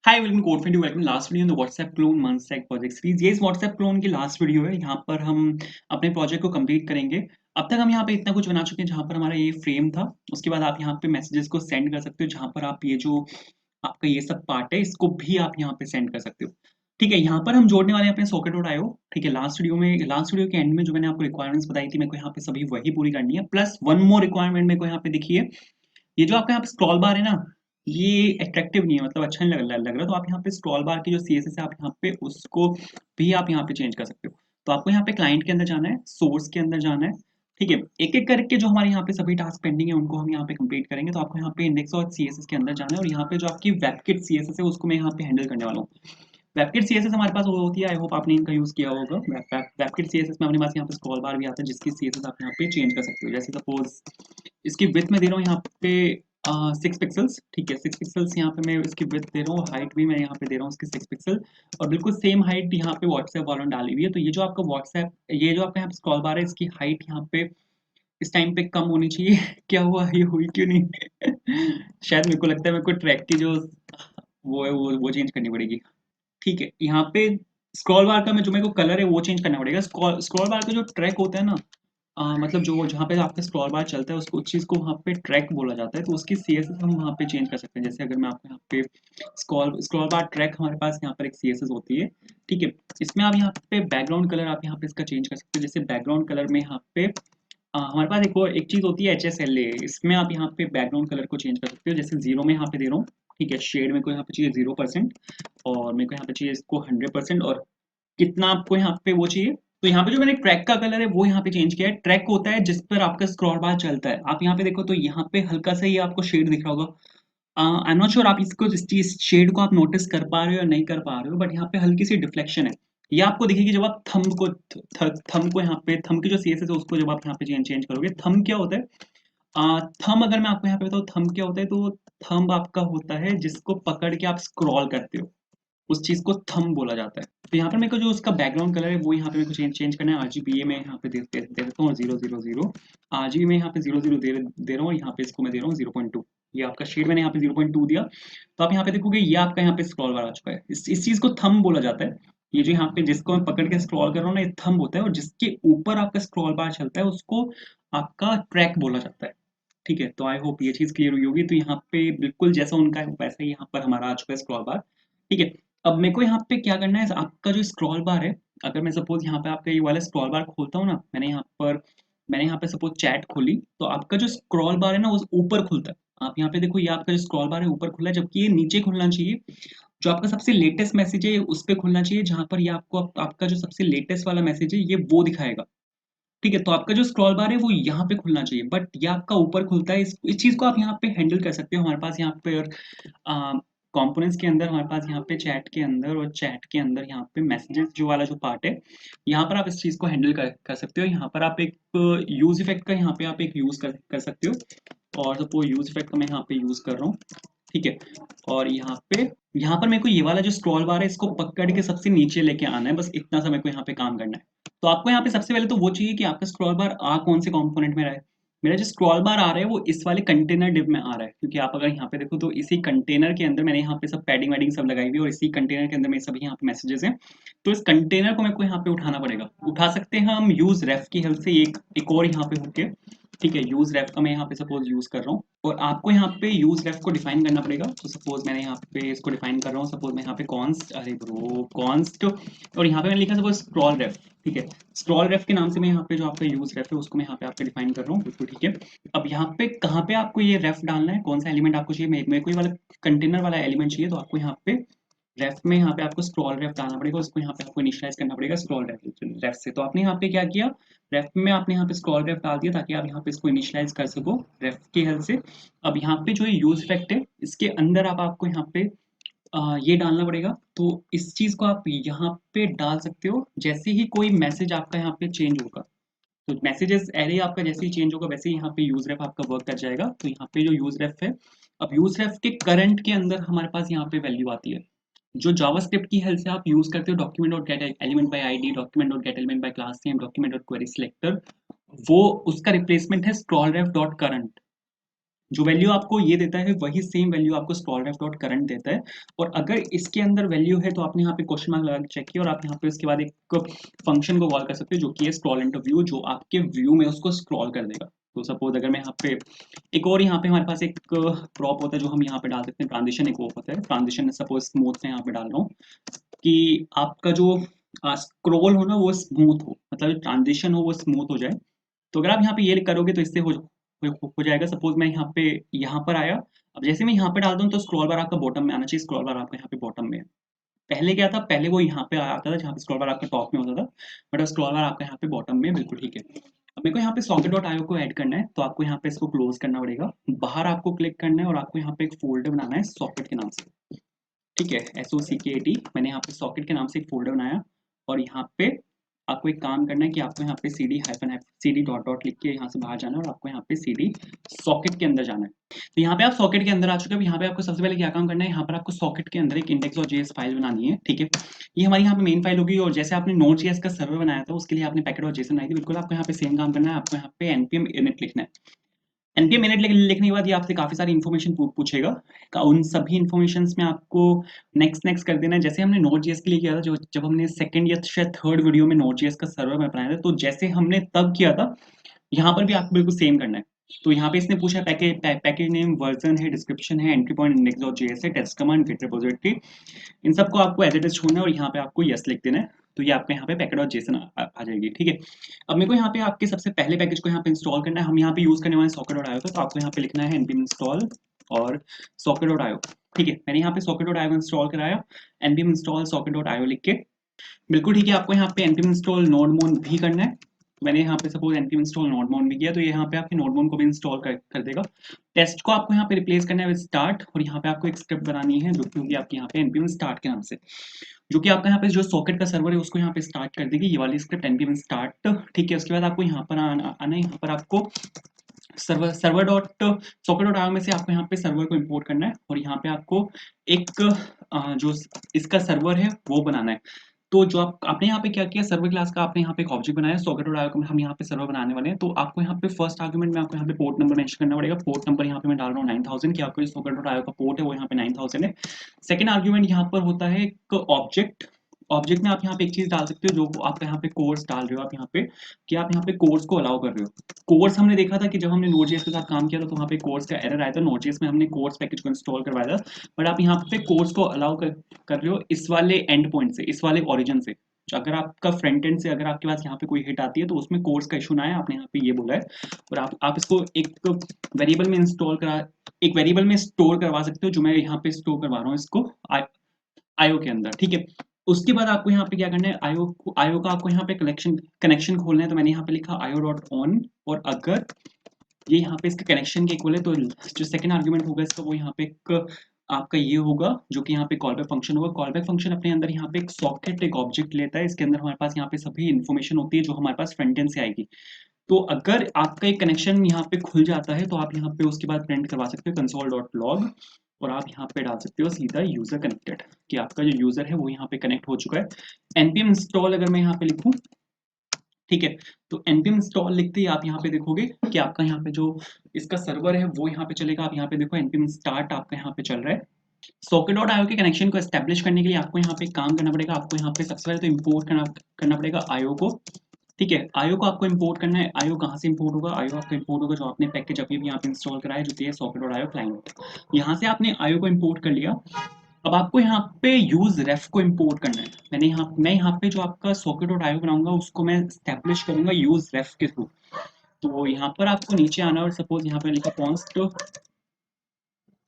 Hi welcome code friend welcome last video in the WhatsApp clone MERN stack project series. ये इस WhatsApp clone की last video है। यहाँ पर हम अपने प्रोजेक्ट को कंप्लीट करेंगे। अब तक हम यहाँ पे इतना कुछ बना चुके हैं जहाँ पर हमारा ये फ्रेम था। उसके बाद आप यहाँ पे मैसेजेस को सेंड कर सकते हो, जहाँ पर आप ये जो आपका ये सब पार्ट है इसको भी आप यहाँ पे सेंड कर सकते हो। ठीक है, यहाँ पर हम जोड़ने वाले हैं अपने सॉकेट डॉट आईओ। ठीक है, लास्ट वीडियो के एंड में जो मैंने आपको रिक्वायरमेंट्स बताई थी, मेरे को यहाँ पे सभी वही पूरी करनी है, प्लस वन मोर रिक्वायरमेंट मेरे को यहाँ पे दिखिए। ये जो आपका यहाँ पे स्क्रॉल बार है ना, ये अट्रैक्टिव नहीं है, मतलब अच्छा नहीं लग रहा। तो आप यहाँ पे स्क्रॉल बार की जो सीएसएस है आप यहाँ पे उसको भी आप यहाँ पे चेंज कर सकते हो। तो आपको यहाँ पे क्लाइंट के अंदर जाना है, सोर्स के अंदर जाना है। ठीक है, एक एक करके जो हमारे यहाँ पे सभी टास्क पेंडिंग है उनको हम यहाँ पे कंप्लीट करेंगे। तो आपको यहाँ पे इंडेक्स और सीएसएस के अंदर जाना है, और यहाँ पे जो आपकी वेबकिट सीएसएस है उसको मैं यहाँ पे हैंडल करने वाला हूँ। वेबकिट सीएसएस हमारे पास वो होती है, आई होप आपने इनका यूज किया होगा। वेबकिट सीएसएस में अपने पास यहाँ पे स्क्रॉल बार भी आता है, जिसकी सीएसएस आप यहाँ पे चेंज कर सकते हो। जैसे सपोज इसकी विड्थ में दे रहा हूँ यहाँ पे 6 पिक्सल्स। ठीक है, 6 पिक्सल्स यहाँ पे मैं इसकी विड्थ दे रहा हूँ, हाइट भी मैं यहाँ पे दे रहा हूँ इसकी 6 पिक्सल, और बिल्कुल सेम हाइट यहाँ पे व्हाट्सएप वालों ने डाली हुई है। तो ये जो आपका व्हाट्सएप, ये जो आपका यहाँ पे स्क्रॉल बार है, इसकी हाइट यहाँ पे इस टाइम पे कम होनी चाहिए। क्या हुआ, ये हुई क्यों नहीं? शायद मेरे को लगता है मेरे को ट्रैक की जो वो है वो चेंज करनी पड़ेगी। ठीक है, यहाँ पे स्क्रॉल बार का मैं जो मेरे को कलर है वो चेंज करना पड़ेगा। स्क्रॉल बार का जो ट्रैक होता है ना, मतलब जो जहाँ पे आपका स्क्रॉल बार चलता है उसको, उस चीज़ को वहाँ पे ट्रैक बोला जाता है। तो उसकी सीएसएस हम वहाँ पे चेंज कर सकते हैं। जैसे अगर मैं आपको यहाँ पे स्क्रॉल स्क्रॉल बार ट्रैक, हमारे पास यहाँ पर एक सीएसएस होती है। ठीक है, इसमें आप यहाँ पे बैकग्राउंड कलर आप यहाँ पे इसका चेंज कर सकते हो। जैसे बैकग्राउंड कलर में यहाँ पे हमारे पास एक और एक चीज़ होती है HSLA, इसमें आप यहाँ पे बैकग्राउंड कलर को चेंज कर सकते हो। जैसे जीरो में यहाँ पे दे रहा हूँ। ठीक है, शेड मेरे को यहाँ पे चाहिए 0%, और मेरे को यहाँ पे चाहिए इसको 100%, और कितना आपको यहाँ पे वो चाहिए। तो यहाँ पे जो मैंने ट्रैक का कलर है वो यहाँ पे चेंज किया है। ट्रैक होता है जिस पर आपका स्क्रॉल बार चलता है। आप यहाँ पे देखो तो यहाँ पे हल्का सा ये आपको शेड दिख रहा होगा। आई एम नॉट श्योर आप इसको इस शेड को आप नोटिस कर पा रहे हो या नहीं कर पा रहे हो, बट यहाँ पे हल्की सी डिफ्लेक्शन है। ये आपको दिखेगी जब आप थंब को यहाँ पे थंब की जो सीएसएस है उसको जब आप यहाँ पे चेंज करोगे। थंब क्या होता है? थंब अगर मैं आपको यहाँ पे बताऊँ थंब क्या होता है, तो थंब आपका होता है जिसको पकड़ के आप स्क्रॉल करते हो, उस चीज़ को थंब बोला जाता है। तो यहाँ पर मेरे को जो उसका बैकग्राउंड कलर है वो यहाँ पे मेरे को चेंज करना है। आरजीबी में यहाँ पे दे देता हूँ 000। आरजीबी में यहाँ पे 00 दे रहा हूँ, और यहाँ पे इसको मैं दे रहा हूँ 0.2। ये आपका शेड मैंने यहाँ पे 0.2 दिया। तो आप यहाँ पे देखोगे ये आपका यहाँ पे स्क्रॉल बार आ चुका है। इस चीज़ को थंब बोला जाता है। ये जो यहाँ पे जिसको मैं पकड़ के स्क्रॉल कर रहा हूँ ना, ये थंब होता है, और जिसके ऊपर आपका स्क्रॉल बार चलता है उसको आपका ट्रैक बोला जाता है। ठीक है, तो आई होप ये चीज़ क्लियर हुई होगी। तो यहाँ पे बिल्कुल जैसा उनका है वैसा ही यहाँ पर हमारा आ चुका है स्क्रॉल बार। ठीक है, अब मेरे को यहाँ पे क्या करना है, आपका जो स्क्रॉल बार है, अगर मैं सपोज यहाँ पे आपका ये वाला स्क्रॉल बार खोलता हूँ ना, मैंने यहाँ पे सपोज चैट खोली, तो आपका जो स्क्रॉल बार है ना वो ऊपर खुलता है। आप यहाँ पे देखो, ये आपका जो स्क्रॉल बार है ऊपर खुला है, जबकि ये नीचे खुलना चाहिए। जो आपका सबसे लेटेस्ट मैसेज है उस पे खुलना चाहिए, जहाँ पर ये आपको आपका जो सबसे लेटेस्ट वाला मैसेज है ये वो दिखाएगा। ठीक है, तो आपका जो स्क्रॉल बार है वो यहाँ पे खुलना चाहिए, बट ये आपका ऊपर खुलता है। इस चीज़ को आप यहाँ पे हैंडल कर सकते हो। हमारे पास यहाँ पे कंपोनेंट्स के अंदर हमारे पास यहाँ पे चैट के अंदर, और चैट के अंदर यहाँ पे मैसेजेस जो वाला जो पार्ट है, यहाँ पर आप इस चीज़ को हैंडल कर सकते हो। यहाँ पर आप एक यूज इफेक्ट का यहाँ पे आप एक यूज कर सकते हो, और सपोज यूज इफेक्ट का मैं यहाँ पे यूज कर रहा हूँ। ठीक है, और यहाँ पर मेरे को ये वाला जो स्क्रॉल बार है इसको पकड़ के सबसे नीचे लेके आना है, बस इतना सा मेरे को यहाँ पे काम करना है। तो आपको यहाँ पे सबसे पहले तो वो चाहिए कि आपका स्क्रॉल बार आ कौन से कंपोनेंट में रहा है। मेरा जो स्क्रॉल बार आ रहा है वो इस वाले कंटेनर डिव में आ रहा है, क्योंकि आप अगर यहाँ पे देखो तो इसी कंटेनर के अंदर मैंने यहाँ पे सब पैडिंग वैडिंग सब लगाई हुई है, और इसी कंटेनर के अंदर मेरे सभी यहाँ पे मैसेजेस हैं। तो इस कंटेनर को मेरे को यहाँ पे उठाना पड़ेगा। उठा सकते हैं हम यूज रेफ की हेल्प से, एक और यहाँ पे होके। ठीक है, यूज रेफ का मैं यहाँ पे सपोज यूज कर रहा हूँ, और आपको यहाँ पे यूज रेफ को डिफाइन करना पड़ेगा। तो सपोज मैंने यहाँ पे इसको डिफाइन कर रहा हूँ। सपोज मैं यहाँ पे कॉन्स्ट, अरे ब्रो कॉन्स्ट, और यहाँ पे मैंने लिखा सपोज स्क्रॉल रेफ। ठीक है, स्क्रॉल रेफ के नाम से मैं यहाँ पे जो आपका यूज रेफ है उसको मैं यहाँ पे आपके डिफाइन कर रहा हूँ, बिल्कुल ठीक है। अब यहाँ पे कहाँ पे आपको ये रेफ डालना है, कौन सा एलिमेंट आपको चाहिए, मेरे को ये वाला कंटेनर वाला एलिमेंट चाहिए। तो आपको यहाँ पे रेफ में यहाँ पे आपको स्क्रॉल रेफ डालना पड़ेगा, उसको यहाँ पे आपको इनिशियलाइज करना पड़ेगा स्क्रॉल रेफ से। तो आपने यहाँ पे क्या किया, रेफ में आपने यहाँ पे स्क्रॉल रेफ डाल दिया, ताकि आप यहाँ पे इसको इनिशियलाइज कर सको रेफ की हेल्प से। अब यहाँ पे जो यूज इफेक्ट है इसके अंदर आपको यहाँ पे ये डालना पड़ेगा। तो इस चीज को आप यहाँ पे डाल सकते हो जैसे ही कोई मैसेज आपका यहाँ पे चेंज होगा। तो मैसेजेस एरे आपका जैसे ही चेंज होगा वैसे ही यहाँ पे यूज रेफ आपका वर्क कर जाएगा। तो यहाँ पे जो यूज रेफ है, अब यूज रेफ के करंट के अंदर हमारे पास यहाँ पे वैल्यू आती है, जो जावास्क्रिप्ट की हेल्प से आप यूज करते हो। Document dot gate element by ID, document dot gate element by class name, document dot query selector, वो उसका रिप्लेसमेंट है स्क्रॉल रेफ डॉट करंट। जो वैल्यू आपको ये देता है वही सेम वैल्यू आपको scrollref.current देता है। और अगर इसके अंदर वैल्यू है तो आपने यहाँ पे क्वेश्चन मार्क लगा के चेक किया और आप यहाँ पे उसके बाद एक फंक्शन को कॉल कर सकते हो जो कि है scroll into view, जो आपके व्यू में उसको स्क्रॉल कर देगा। तो सपोज अगर मैं यहाँ पे एक और यहाँ पे हमारे पास एक प्रॉप होता है जो हम यहाँ पे डाल सकते हैं, ट्रांजिशन एक वो होता है, ट्रांजिशन सपोज स्मूथ में यहाँ पे डाल रहा हूँ कि आपका जो स्क्रॉल हो ना वो स्मूथ हो, मतलब ट्रांजिशन हो वो स्मूथ हो जाए। तो अगर आप यहाँ पे ये करोगे तो इससे हो जाएगा। सपोज मैं यहाँ पर आया, अब जैसे मैं यहाँ पे डालता हूँ तो स्क्रॉल बार आपका बॉटम में आना चाहिए, स्क्रॉल बार आपका यहाँ पे बॉटम में है। पहले क्या था, पहले वो यहाँ पे आता था जहाँ पे स्क्रॉल बार आपका टॉप में होता था, बट अब स्क्रॉल बार आपका यहाँ पे बॉटम में, बिल्कुल ठीक है। अब मेरे को यहाँ पे socket.io को ऐड करना है, तो आपको यहाँ पे इसको क्लोज करना पड़ेगा, बाहर आपको क्लिक करना है और आपको यहाँ पे एक फोल्डर बनाना है सॉकेट के नाम से, ठीक है, SOCKET। मैंने यहाँ पे सॉकेट के नाम से एक फोल्डर बनाया और यहाँ पे आपको एक काम करना है कि आपको यहाँ पे cd डॉट डॉट लिख के यहाँ से बाहर जाना है और आपको यहाँ पे cd सॉकेट के अंदर जाना है। तो यहाँ पे आप सॉकेट के अंदर आ चुके हैं। यहाँ पे आपको सबसे पहले क्या काम करना है, यहाँ पर आपको सॉकेट के अंदर एक index.js फाइल बनानी है, ठीक है। ये हमारी यहाँ पे मेन फाइल होगी और जैसे आपने Node.js का सर्वर बनाया था उसके लिए आपने packet.json बनाई थी, बिल्कुल आपको यहाँ पे सेम काम करना है। आपको यहाँ पे npm init लिखना है। npm init लिखने के बाद ये आपसे काफी सारी इन्फॉर्मेशन पूछेगा। उन सभी इन्फॉर्मेशंस में आपको नेक्स्ट कर देना है, जैसे हमने Node.js के लिए किया था, जो जब हमने सेकंड या शायद थर्ड वीडियो में Node.js का सर्वर में बनाया था, तो जैसे हमने तब किया था यहाँ पर भी आपको बिल्कुल सेम करना है। तो यहाँ पे इसने पूछा पैकेज नेम, वर्जन है, डिस्क्रिप्शन है, एंट्री पॉइंट index.js है, टेस्ट कमांड, गिट रिपोजिटरी, इन सबको आपको एज इट इज छोड़ना है और यहाँ पे आपको यस लिख देना है। तो ये आपके यहाँ पे packet.json आ जाएगी, ठीक है। अब मेरे को यहाँ पे आपके सबसे पहले पैकेज को यहाँ पे इंस्टॉल करना है। हम यहाँ पे यूज करने वाले socket.io का, तो आपको यहाँ पे लिखना है npm install और socket.io, ठीक है। मैंने यहाँ पे socket.io इंस्टॉल कराया, npm install socket.io लिख के, बिल्कुल ठीक है। आपको यहाँ पे npm install nodemon भी करना है। मैंने यहाँ पे सपोज npm install nodemon भी किया, तो ये यहाँ पे आपके nodemon को भी इंस्टॉल कर देगा। टेस्ट को आपको यहाँ पे रिप्लेस करना है विद स्टार्ट, और यहाँ पे आपको एक स्क्रिप्ट बनानी है जो कि होगी आपके यहाँ पे npm start के नाम से, जो कि आपका यहाँ पे जो सॉकेट का सर्वर है उसको यहाँ पे स्टार्ट कर देगी, ये वाली स्क्रिप्ट npm start, ठीक है। उसके बाद आपको यहाँ पर आना है, यहाँ पर आपको सर्वर डॉट सॉकेट डॉट में से आपको यहाँ पे सर्वर को इंपोर्ट करना है और यहाँ पे आपको एक जो इसका सर्वर है वो बनाना है। तो जो आपने यहाँ पे क्या किया, सर्वर क्लास का आपने यहाँ पे एक ऑब्जेक्ट बनाया, socket.io का हम यहाँ पे सर्वर बनाने वाले हैं। तो आपको यहाँ पे फर्स्ट आर्गुमेंट में आपको यहाँ पे पोर्ट नंबर मेंशन करना पड़ेगा। पोर्ट नंबर यहाँ पे मैं डाल रहा हूँ 9000 कि आपको जो socket.io का पोर्ट है वो यहाँ पे 9000 है। सेकंड आर्गुमेंट यहाँ पर होता है एक ऑब्जेक्ट। ऑब्जेक्ट में आप यहाँ पे एक चीज डाल सकते हो, जो आप यहाँ पे कोर्स डाल रहे हो, आप यहाँ पे कि आप यहाँ पे कोर्स को अलाउ कर रहे हो। कोर्स हमने देखा था कि जब हमने Node.js के साथ काम किया था तो वहाँ पे कोर्स का एरर आया था। Node.js में हमने कोर्स पैकेज को इंस्टॉल करवाया था, बट आप यहाँ पे कोर्स को अलाउ कर रहे हो इस वाले एंड पॉइंट से, इस वाले ओरिजिन से। तो अगर आपका फ्रंट एंड से अगर आपके पास यहाँ पे कोई हिट आती है तो उसमें कोर्स का इशू ना है, आपने यहाँ पे ये बोला है। और आप इसको एक वेरिएबल में एक वेरिएबल में स्टोर करवा सकते हो, जो मैं यहाँ पे स्टोर करवा रहा हूँ इसको आईओ के अंदर, ठीक है। उसके बाद आपको यहाँ पे क्या करना है, आईओ का आपको यहाँ पे कनेक्शन खोलना है। तो मैंने यहाँ पे लिखा io.on, और अगर ये यहाँ पे इसके कनेक्शन के इक्वल है तो जो सेकंड आर्गुमेंट होगा इसका वो यहाँ पे एक आपका ये होगा, जो कि यहाँ पे कॉल बैक फंक्शन होगा। कॉल बैक फंक्शन अपने अंदर यहाँ पे एक सॉकेट, एक ऑब्जेक्ट लेता है। इसके अंदर हमारे पास यहाँ पे सभी इन्फॉर्मेशन होती है जो हमारे पास फ्रंट एंड से आएगी। तो अगर आपका एक कनेक्शन यहाँ पे खुल जाता है तो आप यहाँ पे उसके बाद प्रिंट करवा सकते हो console.log, और आप यहाँ पे डाल सकते हो सीधा यूजर कनेक्टेड, कि आपका जो यूजर है वो यहाँ पे कनेक्ट हो चुका है। npm इंस्टॉल अगर मैं यहाँ पे लिखूं, ठीक है, तो npm इंस्टॉल लिखते ही आप यहाँ पे देखोगे कि आपका यहाँ पे जो इसका सर्वर है वो यहाँ पे चलेगा। आप यहाँ पे देखो npm start आपका यहाँ पे चल रहा है। socket.io के कनेक्शन को एस्टेब्लिश करने के लिए आपको यहाँ पे काम करना पड़ेगा। आपको यहाँ पे सबसे पहले तो इंपोर्ट करना पड़ेगा आईओ को, ठीक है। आईओ को आपको इंपोर्ट करना है। आईओ कहाँ से इंपोर्ट होगा, आईओ आपका इंपोर्ट होगा जो आपने पैकेज अभी भी यहाँ पे इंस्टॉल कराया, जो कि है socket.io क्लाइंट। यहाँ से आपने आईओ को इंपोर्ट कर लिया। अब आपको यहाँ पे यूज रेफ को इंपोर्ट करना है। मैं यहाँ पे जो आपका socket.io बनाऊंगा उसको मैं स्टैब्लिश करूंगा यूज रेफ के थ्रू। तो यहाँ पर आपको नीचे आना, और सपोज यहाँ पे लिखा const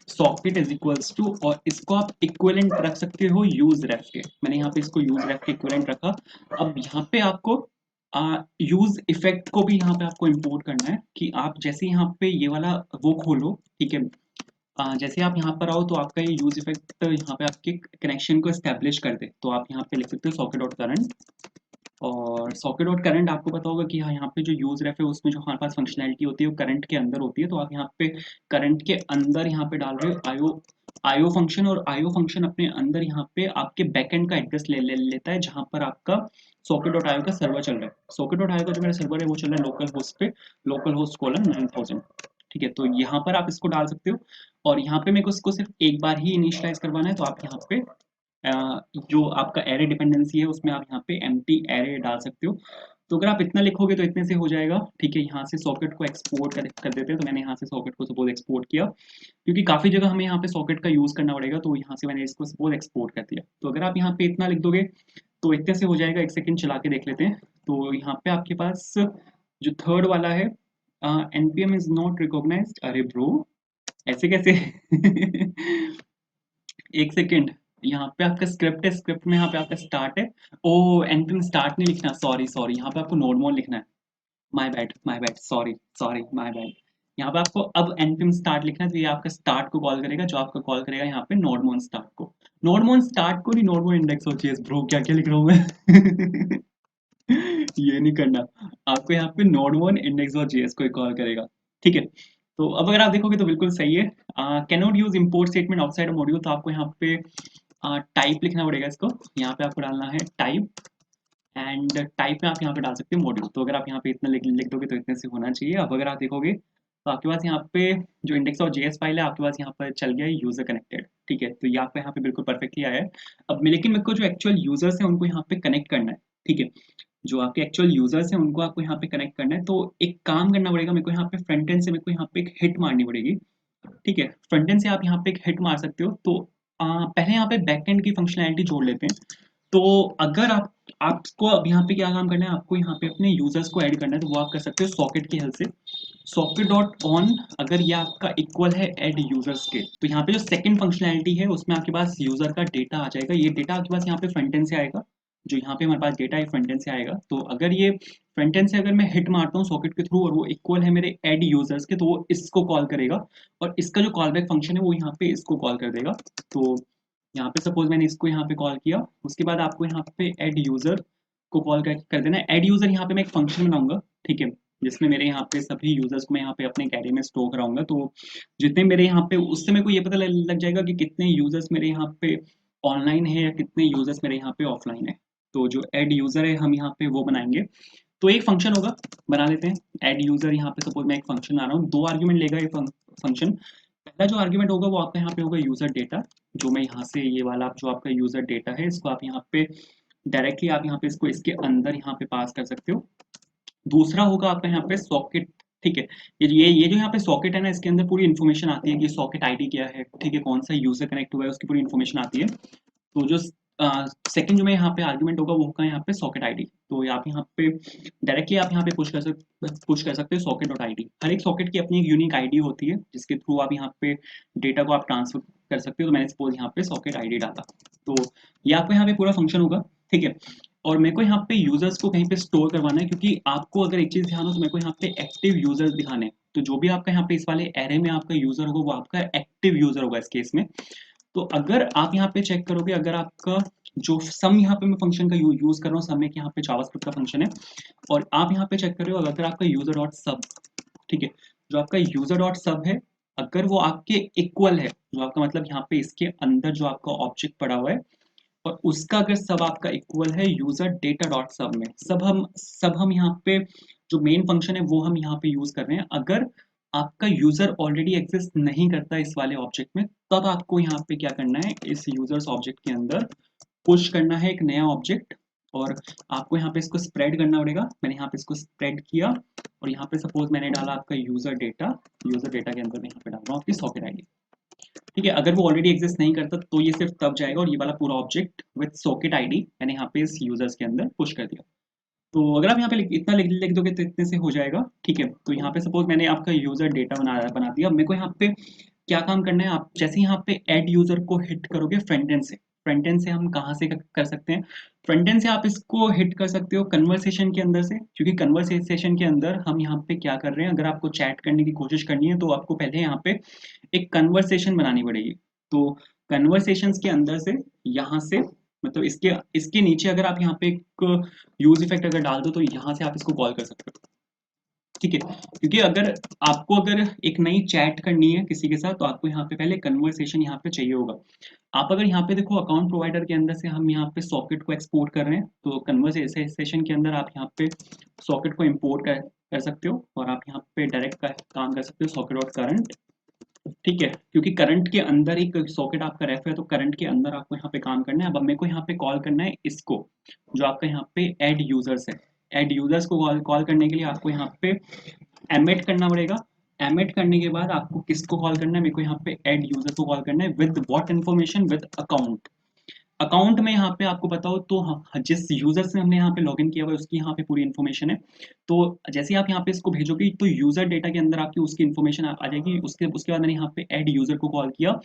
socket is equals to, और इसको आप इक्विवेलेंट रख सकते हो यूज रेफ के। मैंने यहाँ पे इसको यूज रेफ के इक्विवेलेंट रखा। अब यहाँ पे आपको यूज इफेक्ट को भी यहाँ पे आपको इंपोर्ट करना है, कि आप जैसे यहाँ पे ये वाला वो खोलो, ठीक है। जैसे आप यहाँ पर आओ तो आपका ये यूज इफेक्ट यहाँ पे आपके कनेक्शन को एस्टेब्लिश कर दे। तो आप यहाँ पे लिख सकते हो socket.current, और socket.current आपको पता होगा कि हाँ, यहाँ पे जो यूज रेफ है उसमें जो हमारे पास फंक्शनैलिटी होती है वो करंट के अंदर होती है। तो आप यहाँ पे करंट के अंदर यहाँ पे डाल रहे हो आईओ फंक्शन, और आईओ फंक्शन अपने अंदर यहाँ पे आपके बैकएंड का एड्रेस लेता है जहाँ पर आपका socket.io का सर्वर चल रहा है। socket.io का जो मेरा सर्वर है वो चल रहा है लोकल होस्ट पे, लोकल होस्ट कोलन 9000, ठीक है, तो यहाँ पर आप इसको डाल सकते हो और यहाँ पे मेरे को इसको सिर्फ एक बार ही इनिशियलाइज करवाना है, तो आप यहाँ पे जो आपका एरे डिपेंडेंसी है उसमें आप यहाँ पे एम्प्टी एरे डाल सकते हो। तो अगर आप इतना लिखोगे तो इतने से हो जाएगा। ठीक है, यहाँ से सॉकेट को एक्सपोर्ट कर देते हैं, तो मैंने यहाँ से सॉकेट को सपोज एक्सपोर्ट किया, क्योंकि काफ़ी जगह हमें यहाँ पे सॉकेट का यूज़ करना पड़ेगा, तो यहाँ से मैंने इसको सपोज एक्सपोर्ट कर दिया। तो अगर आप यहाँ पे इतना लिख दोगे तो इतने से हो जाएगा। एक सेकंड चला के देख लेते हैं। तो यहाँ पे आपके पास जो थर्ड वाला है, npm इज नॉट रिकॉग्नाइज्ड। अरे ब्रो, ऐसे कैसे? एक सेकेंड, यहाँ पे आपका स्क्रिप्ट है, स्क्रिप्ट में यहाँ पे आपका स्टार्ट है। ओ, npm स्टार्ट नहीं लिखना, सॉरी सॉरी, यहाँ पे आपको नोड मोड लिखना है। My bad, sorry sorry, my bad. यहाँ पे आपको अब npm स्टार्ट लिखना है, तो ये आपका स्टार्ट को कॉल करेगा, जो आपका कॉल करेगा यहाँ पे नोडमोन स्टार्ट को। नोडमोन स्टार्ट को नहीं, नोडमोन इंडेक्स और जेएस। ब्रो क्या क्या लिख रहा हूँ मैं? ये नहीं करना। आपको यहाँ पे नोडमोन इंडेक्स और जेएस को कॉल करेगा। ठीक है, तो अब अगर आप देखोगे तो बिल्कुल सही है। Can not use import statement outside module, तो आपको यहाँ पे टाइप लिखना पड़ेगा इसको। यहाँ पे आपको डालना है टाइप, एंड टाइप में आप यहाँ पे डाल सकते हो मॉड्यूल। तो अगर आप यहाँ पे इतना लिख दोगे तो इतने से होना चाहिए। अब अगर आप देखोगे तो आपके पास यहाँ पे जो इंडेक्स और जेएस फाइल है आपके पास यहाँ पर चल गया है यूजर कनेक्टेड। ठीक है, तो ये आपको यहाँ पे बिल्कुल परफेक्टली आया है। अब लेकिन मेरे को जो एक्चुअल यूजर्स हैं उनको यहाँ पे कनेक्ट करना है। ठीक है, जो आपके एक्चुअल यूजर्स हैं उनको आपको यहाँ पे कनेक्ट करना है, तो एक काम करना पड़ेगा मेरे को। यहाँ पे फ्रंट एंड से मेरे को यहाँ पे एक हिट मारनी पड़ेगी। ठीक है, फ्रंट एंड से आप यहाँ पे एक हिट मार सकते हो। तो पहले यहाँ पे बैक एंड की फंक्शनैलिटी जोड़ लेते हैं। तो अगर आपको अब यहाँ पे क्या काम करना है, आपको यहाँ पे अपने यूजर्स को ऐड करना है, तो वो आप कर सकते हो सॉकेट की हेल्प से। सॉकेट डॉट ऑन, अगर ये आपका इक्वल है ऐड यूजर्स के, तो यहाँ पे जो सेकंड फंक्शनैलिटी है उसमें आपके पास यूजर का डेटा आ जाएगा। ये डेटा आपके पास यहाँ पे फ्रंट एंड से आएगा। जो यहाँ पे हमारे पास डेटा है फ्रंट एंड से आएगा। तो अगर ये फ्रंट एंड से अगर मैं हिट मारता हूँ सॉकेट के थ्रू और वो इक्वल है मेरे ऐड यूजर्स के, तो वो इसको कॉल करेगा और इसका जो कॉल बैक फंक्शन है वो यहाँ पे इसको कॉल कर देगा। तो यहाँ पे सपोज मैंने इसको यहाँ पे कॉल किया, उसके बाद आपको यहाँ पे ऐड यूजर को कॉल कर देना है। ऐड यूजर यहाँ पे मैं एक फंक्शन बनाऊंगा। ठीक है, जिसमें मेरे यहाँ पे सभी यूजर्स को मैं यहाँ पे अपने कैरी में स्टोर कराऊंगा। तो जितने मेरे यहाँ पे, उससे मेरे को ये पता लग जाएगा कि कितने यूजर्स मेरे यहाँ पे ऑनलाइन है या कितने यूजर्स मेरे यहाँ पे ऑफलाइन है। तो जो ऐड यूजर है हम यहाँ पे वो बनाएंगे। तो एक फंक्शन होगा, बना लेते हैं। ऐड यूजर, यहाँ पे सपोज मैं एक फंक्शन बना रहा हूँ, 2 आर्ग्यूमेंट लेगा ये फंक्शन। पहला जो आर्ग्यूमेंट होगा वो आपका यहाँ पे होगा यूजर डेटा, जो मैं यहाँ से ये वाला जो आपका यूजर डेटा है इसको आप यहाँ पे डायरेक्टली आप यहाँ पे इसको इसके अंदर यहाँ पे पास कर सकते हो। दूसरा होगा आपका यहाँ पे सॉकेट। ठीक है, ये जो यहाँ पे सॉकेट है ना, इसके अंदर पूरी इन्फॉर्मेशन आती है कि सॉकेट आईडी क्या है। ठीक है, कौन सा यूजर कनेक्ट हुआ है उसकी पूरी इन्फॉर्मेशन आती है। तो जो सेकंड जो में यहाँ पे आर्गुमेंट होगा वो होगा यहाँ पे सॉकेट आईडी। तो आप यहाँ पे डायरेक्टली आप यहाँ पे पुश कर सकते हो सॉकेट डॉट आईडी। हर एक सॉकेट की अपनी एक यूनिक आईडी होती है जिसके थ्रू आप यहाँ पे डेटा को आप ट्रांसफर कर सकते हो। तो मैंने सपोज यहाँ पे सॉकेट आईडी डाला, तो ये आपको यहाँ पे पूरा फंक्शन होगा। ठीक है, और मेरे को यहाँ पे यूजर्स को कहीं पे स्टोर करवाना है, क्योंकि आपको अगर एक चीज ध्यान हो तो मेरे को यहाँ पे एक्टिव यूजर्स दिखाने हैं। तो जो भी आपका यहाँ पे इस वाले एरे में आपका यूजर होगा वो आपका एक्टिव यूजर होगा इस केस में। तो अगर आप यहाँ पे चेक करोगे, अगर आपका जो सम यहाँ पे मैं फंक्शन का यूज कर रहा हूँ, सम एक यहाँ पे जावास्क्रिप्ट का फंक्शन है, और आप यहाँ पे चेक कर रहे हो अगर आपका यूजर डॉट सब, ठीक है, जो आपका यूजर डॉट सब है अगर वो आपके इक्वल है, जो आपका मतलब यहाँ पे इसके अंदर जो आपका ऑब्जेक्ट पड़ा हुआ है और उसका अगर सब आपका इक्वल है यूजर डेटा डॉट सब में, सब हम यहाँ पे जो मेन फंक्शन है वो हम यहाँ पे यूज कर रहे हैं। अगर आपका यूजर ऑलरेडी एग्जिस्ट नहीं करता इस वाले ऑब्जेक्ट में, तब आपको यहाँ पे क्या करना है, इस यूजर्स ऑब्जेक्ट के अंदर पुश करना है एक नया ऑब्जेक्ट, और आपको यहाँ पे इसको स्प्रेड करना पड़ेगा। मैंने यहाँ पे इसको स्प्रेड किया और यहाँ पे सपोज मैंने डाला आपका यूजर डेटा के अंदर मैं यहाँ पे डाल रहा हूँ आपकी सॉकेट आईडी। ठीक है, अगर वो ऑलरेडी एग्जिस्ट नहीं करता तो ये सिर्फ तब जाएगा और ये वाला पूरा ऑब्जेक्ट विद सॉकेट आईडी मैंने यहाँ पे इस यूजर्स के अंदर पुश कर दिया। तो अगर आप यहाँ पे इतना लिख दोगे तो इतने से हो जाएगा। ठीक है, तो यहाँ पे सपोज मैंने आपका यूजर डेटा बना दिया। अब मेरे को यहाँ पे क्या काम करना है, आप जैसे यहाँ पे ऐड यूजर को हिट करोगे फ्रंट एंड से, फ्रंट एंड से हम कहाँ से कर सकते हैं, फ्रंट एंड से आप इसको हिट कर सकते हो कन्वर्सेशन के अंदर से, क्योंकि कन्वर्सेशन के अंदर हम यहाँ पे क्या कर रहे हैं, अगर आपको चैट करने की कोशिश करनी है तो आपको पहले यहाँ पे एक कन्वर्सेशन बनानी पड़ेगी। तो कन्वर्सेशंस के अंदर से यहाँ से मतलब इसके इसके नीचे अगर आप यहाँ पे एक यूज इफेक्ट अगर डाल दो तो यहाँ से आप इसको कॉल कर सकते हो। ठीक है, क्योंकि अगर आपको अगर एक नई चैट करनी है किसी के साथ तो आपको यहाँ पे पहले कन्वर्सेशन यहाँ पे चाहिए होगा। आप अगर यहाँ पे देखो अकाउंट प्रोवाइडर के अंदर से हम यहाँ पे सॉकेट को एक्सपोर्ट कर रहे हैं, तो कन्वर्सेशन के अंदर आप यहाँ पे सॉकेट को इम्पोर्ट कर सकते हो और आप यहाँ पे डायरेक्ट का काम कर सकते हो सॉकेट डॉट करंट, ठीक है, क्योंकि करंट के अंदर एक सॉकेट आपका रेफ है तो करंट के अंदर आपको यहाँ पे काम करना है। अब मेरे को यहाँ पे कॉल करना है इसको, जो आपका यहाँ पे ऐड यूजर्स है। ऐड यूजर्स को कॉल करने के लिए आपको यहाँ पे एमिट करना पड़ेगा। एमिट करने के बाद आपको किसको कॉल करना है, मेरे को यहाँ पे ऐड यूजर को कॉल करना है with what information, with account. Account में यहाँ पे आपको बताओ तो जिस यूजर से हमने यहाँ पे लॉगिन किया हुआ है उसकी यहाँ पे पूरी इन्फॉर्मेशन है। तो जैसे ही आप यहाँ पे इसको भेजोगे तो यूजर डेटा के अंदर आपकी उसकी इन्फॉर्मेशन आ जाएगी। उसके उसके बाद मैंने यहाँ पे ऐड यूजर को कॉल किया।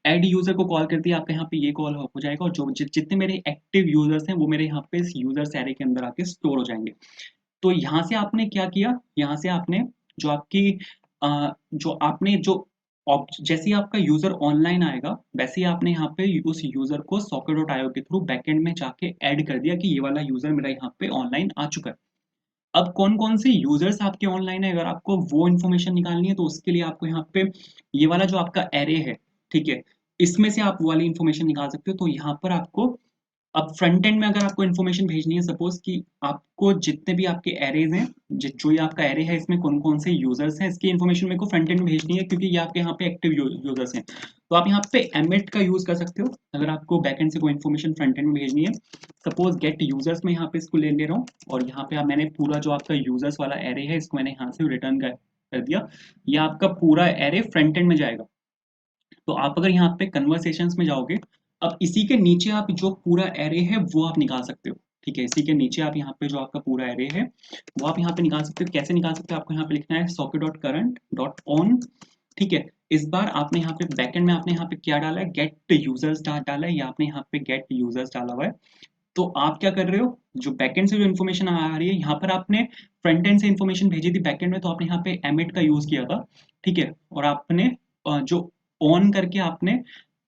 ऐड यूजर को कॉल करते ही आपका यहाँ पे ये कॉल हो जाएगा और जो जितने मेरे एक्टिव यूजर्स हैं वो मेरे यहाँ पे इस यूजर्स एरे के अंदर आके स्टोर हो जाएंगे। तो यहाँ से आपने क्या किया, यहाँ से आपने जो आपकी जो आपने जो जैसे ही आपका यूजर ऑनलाइन आएगा वैसे ही आपने यहाँ पे उस यूजर को socket.io के थ्रू बैकएंड में जाके ऐड कर दिया कि ये वाला यूजर मेरा यहाँ पे ऑनलाइन आ चुका है। अब कौन कौन से यूजर्स आपके ऑनलाइन है, अगर आपको वो इन्फॉर्मेशन निकालनी है तो उसके लिए आपको यहाँ पे ये वाला जो आपका एरे है, ठीक है, इसमें से आप वो वाली इन्फॉर्मेशन निकाल सकते हो। तो यहाँ पर आपको अब फ्रंट एंड में अगर आपको इन्फॉर्मेशन भेजनी है, सपोज कि आपको जितने भी आपके एरेज हैं, जो ये आपका एरे है इसमें कौन कौन से यूजर्स हैं, इसकी इन्फॉर्मेशन मेरे को फ्रंट एंड में भेजनी है क्योंकि ये आपके यहाँ पे एक्टिव यूजर्स हैं। तो आप यहाँ पे एमिट का यूज कर सकते हो अगर आपको बैक एंड से कोई इन्फॉर्मेशन फ्रंट एंड में भेजनी है। सपोज गेट यूजर्स में यहाँ पे इसको ले रहा हूँ और यहाँ पे मैंने पूरा जो आपका यूजर्स वाला एरे है इसको मैंने यहाँ से रिटर्न कर दिया। ये आपका पूरा एरे फ्रंट एंड में जाएगा। तो आप अगर यहाँ पे कन्वर्सेशंस में जाओगे, अब इसी के नीचे आप जो पूरा एरे है वो आप निकाल सकते हो, ठीक है, इसी के नीचे आप यहाँ पे जो आपका पूरा एरे है वो आप यहाँ पे निकाल सकते हो। कैसे निकाल सकते हो, आपको यहाँ पे लिखना है socket dot current dot on, ठीक है। इस बार आपने यहाँ पे बैकएंड में आपने यहाँ पे क्या डाला है, गेट यूजर्स डाला है, या आपने यहाँ पे गेट यूजर्स डाला हुआ है। तो आप क्या कर रहे हो, जो बैकएंड से जो इन्फॉर्मेशन आ रही है यहाँ पर आपने फ्रंट एंड से इन्फॉर्मेशन भेजी थी बैकएंड में, तो आपने यहाँ पे एमिट का यूज किया था, ठीक है, और आपने जो ऑन करके आपने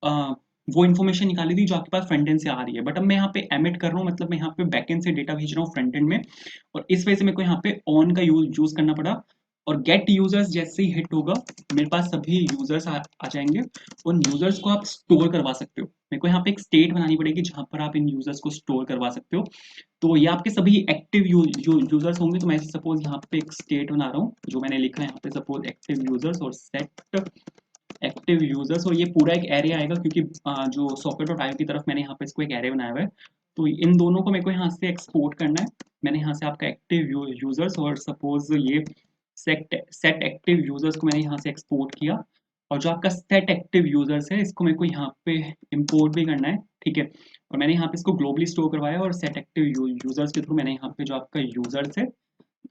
अ, वो इन्फॉर्मेशन निकाली थी जो आपके पास फ्रंट एंड से आ रही है। बट अब मैं यहाँ पे एमिट कर रहा हूँ, मतलब मैं यहाँ पे बैकएंड से डेटा भेज रहा हूँ फ्रंट एंड में, और इस वजह से मेरे को यहाँ पे ऑन का यूज करना पड़ा। और गेट यूजर्स जैसे ही हिट होगा मेरे पास सभी यूजर्स आ जाएंगे। उन यूजर्स को आप स्टोर करवा सकते हो। मेरे को यहाँ पे एक स्टेट बनानी पड़ेगी जहां पर आप इन यूजर्स को स्टोर करवा सकते हो। तो ये आपके सभी एक्टिव यूजर्स होंगे। तो मैं सपोज यहाँ पे एक स्टेट बना रहा हूँ जो मैंने लिखा है यहाँ पे, सपोज एक्टिव यूजर्स और सेट एक्टिव यूजर्स, और ये पूरा एक एरे आएगा क्योंकि जो socket.io की तरफ मैंने यहाँ पे इसको एक एरे बनाया हुआ है। तो इन दोनों को मेरे को यहाँ से एक्सपोर्ट करना है। मैंने यहाँ से आपका एक्टिव यूजर्स और सपोज ये सेट एक्टिव यूजर्स को मैंने यहाँ से एक्सपोर्ट किया, और जो आपका सेट एक्टिव यूजर्स है इसको मेरे को यहाँ पे इंपोर्ट भी करना है, ठीक है। और मैंने यहाँ पे इसको ग्लोबली स्टोर करवाया और सेट एक्टिव यूजर्स के थ्रू मैंने यहाँ पे जो आपका यूजर्स है,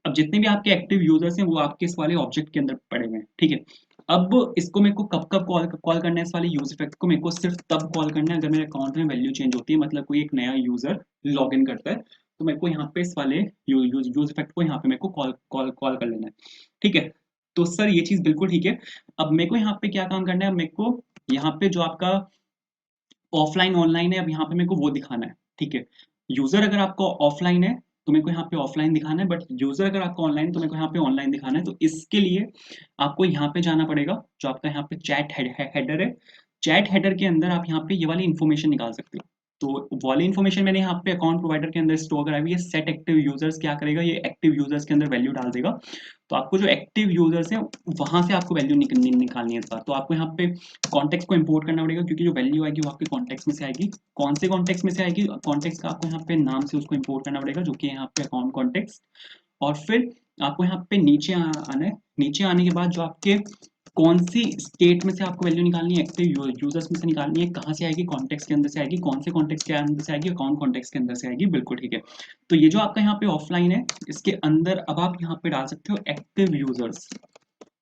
अब जितने भी आपके एक्टिव यूजर्स हैं वो आपके इस वाले ऑब्जेक्ट के अंदर पड़े हुए हैं, ठीक है। अब इसको मेरे को कब कब कॉल करना है, इस वाले यूज इफेक्ट को मेरे को सिर्फ तब कॉल करना है अगर मेरे अकाउंट में वैल्यू चेंज होती है, मतलब कोई एक नया यूजर लॉग इन करता है, तो मेरे को यहाँ पे इस वाले यूज इफेक्ट को यहाँ पे मेरे को कॉल कर लेना है, ठीक है। तो सर ये चीज बिल्कुल ठीक है। अब मेरे को यहाँ पे क्या काम करना है, मेरे को यहाँ पे जो आपका ऑफलाइन ऑनलाइन है, अब यहाँ पे मेरे को वो दिखाना है, ठीक है। यूजर अगर आपको ऑफलाइन है तो मेरे को यहाँ पे ऑफलाइन दिखाना है, बट यूजर अगर आपको ऑनलाइन है तो मेरे को यहाँ पे ऑनलाइन दिखाना है। तो इसके लिए आपको यहाँ पे जाना पड़ेगा, जो आपका यहाँ पे चैट हेडर है। चैट हेडर के अंदर आप यहाँ पे ये वाली इन्फॉर्मेशन निकाल सकते हो। तो वाली इन्फॉर्मेशन मैंने यहाँ पे अकाउंट प्रोवाइडर के अंदर स्टोर कराई हुई है। सेट एक्टिव यूजर्स क्या करेगा, ये एक्टिव यूजर्स के अंदर वैल्यू डाल देगा। तो आपको जो एक्टिव यूजर्स है वहां से आपको वैल्यू निकालनी है इस बार। तो आपको यहाँ पे कॉन्टेक्स्ट को इंपोर्ट करना पड़ेगा क्योंकि जो वैल्यू आएगी वो आपके कॉन्टेक्स्ट में से आएगी। कौन से कॉन्टेक्स्ट में से आएगी, कॉन्टेक्स्ट का आपको यहाँ पे नाम से उसको इंपोर्ट करना पड़ेगा जो कि यहाँ पे अकाउंट कॉन्टेक्स्ट। और फिर आपको यहाँ पे नीचे आना है। नीचे आने के बाद जो आपके कौन सी स्टेट में से आपको वैल्यू निकालनी है, एक्टिव यूजर्स में से निकालनी है, कहाँ से आएगी, कॉन्टेक्स्ट के अंदर से आएगी, कौन से कॉन्टेक्स्ट के अंदर से आएगी, अकाउंट कॉन्टेक्स्ट के अंदर से आएगी, बिल्कुल ठीक है। तो ये जो आपका यहाँ पे ऑफलाइन है इसके अंदर अब आप यहाँ पे डाल सकते हो एक्टिव यूजर्स।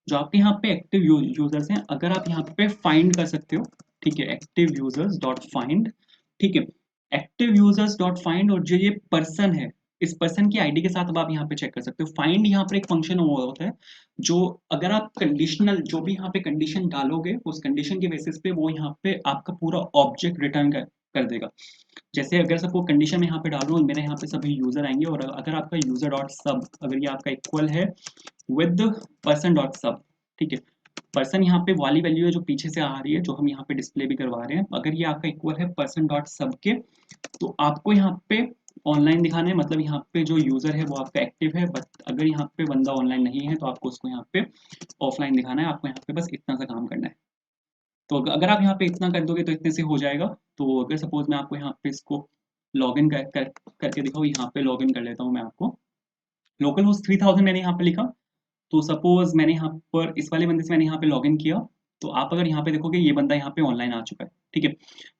जो आपके यहाँ पे एक्टिव यूजर्स हैं अगर आप यहाँ पे फाइंड कर सकते हो, ठीक है, एक्टिव यूजर्स डॉट फाइंड, ठीक है, एक्टिव यूजर्स डॉट फाइंड। और जो ये पर्सन है इस पर्सन की आईडी के साथ अब आप यहाँ पे चेक कर सकते हो। फाइंड यहाँ पर एक फंक्शन होता है जो अगर आप कंडीशनल जो भी यहाँ पे कंडीशन डालोगे उस कंडीशन के बेसिस पे वो यहाँ पे आपका पूरा ऑब्जेक्ट रिटर्न कर देगा। जैसे अगर सपोज कंडीशन में यहाँ पे डाल रहा हूँ, मेरे यहाँ पे सभी यूजर आएंगे और अगर आपका यूजर डॉट सब अगर ये आपका इक्वल है विद पर्सन डॉट सब, ठीक है, पर्सन यहाँ पे वाली वैल्यू है जो पीछे से आ रही है जो हम यहाँ पे डिस्प्ले भी करवा रहे हैं, अगर ये आपका इक्वल है पर्सन डॉट सब के, तो आपको यहाँ पे ऑनलाइन दिखाना है, मतलब यहाँ पे जो यूज़र है वो आपका एक्टिव है, बट अगर यहाँ पे बंदा ऑनलाइन नहीं है तो आपको उसको यहाँ पे ऑफलाइन दिखाना है, आपको यहाँ पे बस इतना सा काम करना है। तो अगर आप यहाँ पे इतना कर दोगे तो इतने से हो जाएगा। तो अगर सपोज मैं आपको यहाँ पे इसको लॉगिन करके दिखाऊँ, यहाँ पे लॉगिन कर लेता हूँ मैं आपको। लोकल होस्ट 3000 मैंने यहाँ पे लिखा। तो सपोज मैंने यहाँ पर इस वाले बंदे से मैंने यहाँ पे लॉगिन किया, तो आप अगर यहाँ पे देखोगे ये बंदा यहाँ पे ऑनलाइन आ चुका है, ठीक है।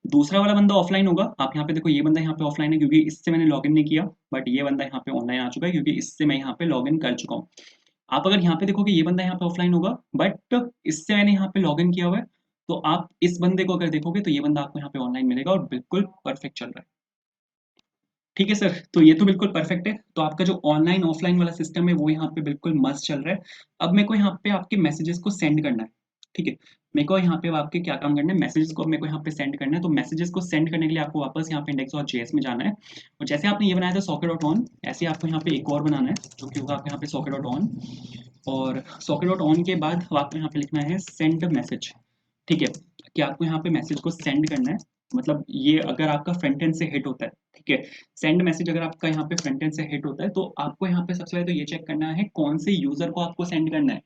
दूसरा वाला बंदा ऑफलाइन होगा, आप यहाँ पे देखो ये बंदा यहाँ पे ऑफलाइन है क्योंकि इससे मैंने लॉगिन नहीं किया, बट ये बंदा यहाँ पे ऑनलाइन आ चुका है क्योंकि इससे मैं यहाँ पे लॉगिन कर चुका हूँ। आप अगर यहाँ पे देखोगे ये बंदा यहाँ पे ऑफलाइन होगा, बट इससे मैंने यहाँ पे लॉगिन किया हुआ है, तो आप इस बंदे को अगर देखोगे तो ये बंदा आपको यहाँ पे ऑनलाइन मिलेगा और बिल्कुल परफेक्ट चल रहा है। ठीक है सर, तो ये तो बिल्कुल परफेक्ट है। तो आपका जो ऑनलाइन ऑफलाइन वाला सिस्टम है वो यहाँ पे बिल्कुल मस्त चल रहा है। अब मेरे को यहाँ पे आपके मैसेजेस को सेंड करना है, ठीक है। मेरे को यहाँ पे अब आपके क्या काम करना है, मैसेजेस को मेरे को यहाँ पे सेंड करना है। तो मैसेजेस को सेंड करने के लिए आपको वापस यहाँ पे index.js में जाना है, और जैसे आपने ये बनाया था socket.on, ऐसे आपको यहाँ पे एक और बनाना है जो कि होगा आपके यहाँ पे socket.on, और socket.on के बाद आपको यहाँ पे लिखना है सेंड मैसेज, ठीक है। कि आपको यहाँ पे मैसेज को सेंड करना है, मतलब ये अगर आपका फ्रंट एंड से हिट होता है, ठीक है। सेंड मैसेज अगर आपका यहाँ पे फ्रंट एंड से हिट होता है तो आपको यहाँ पे सबसे पहले तो ये चेक करना है कौन से यूजर को आपको सेंड करना है,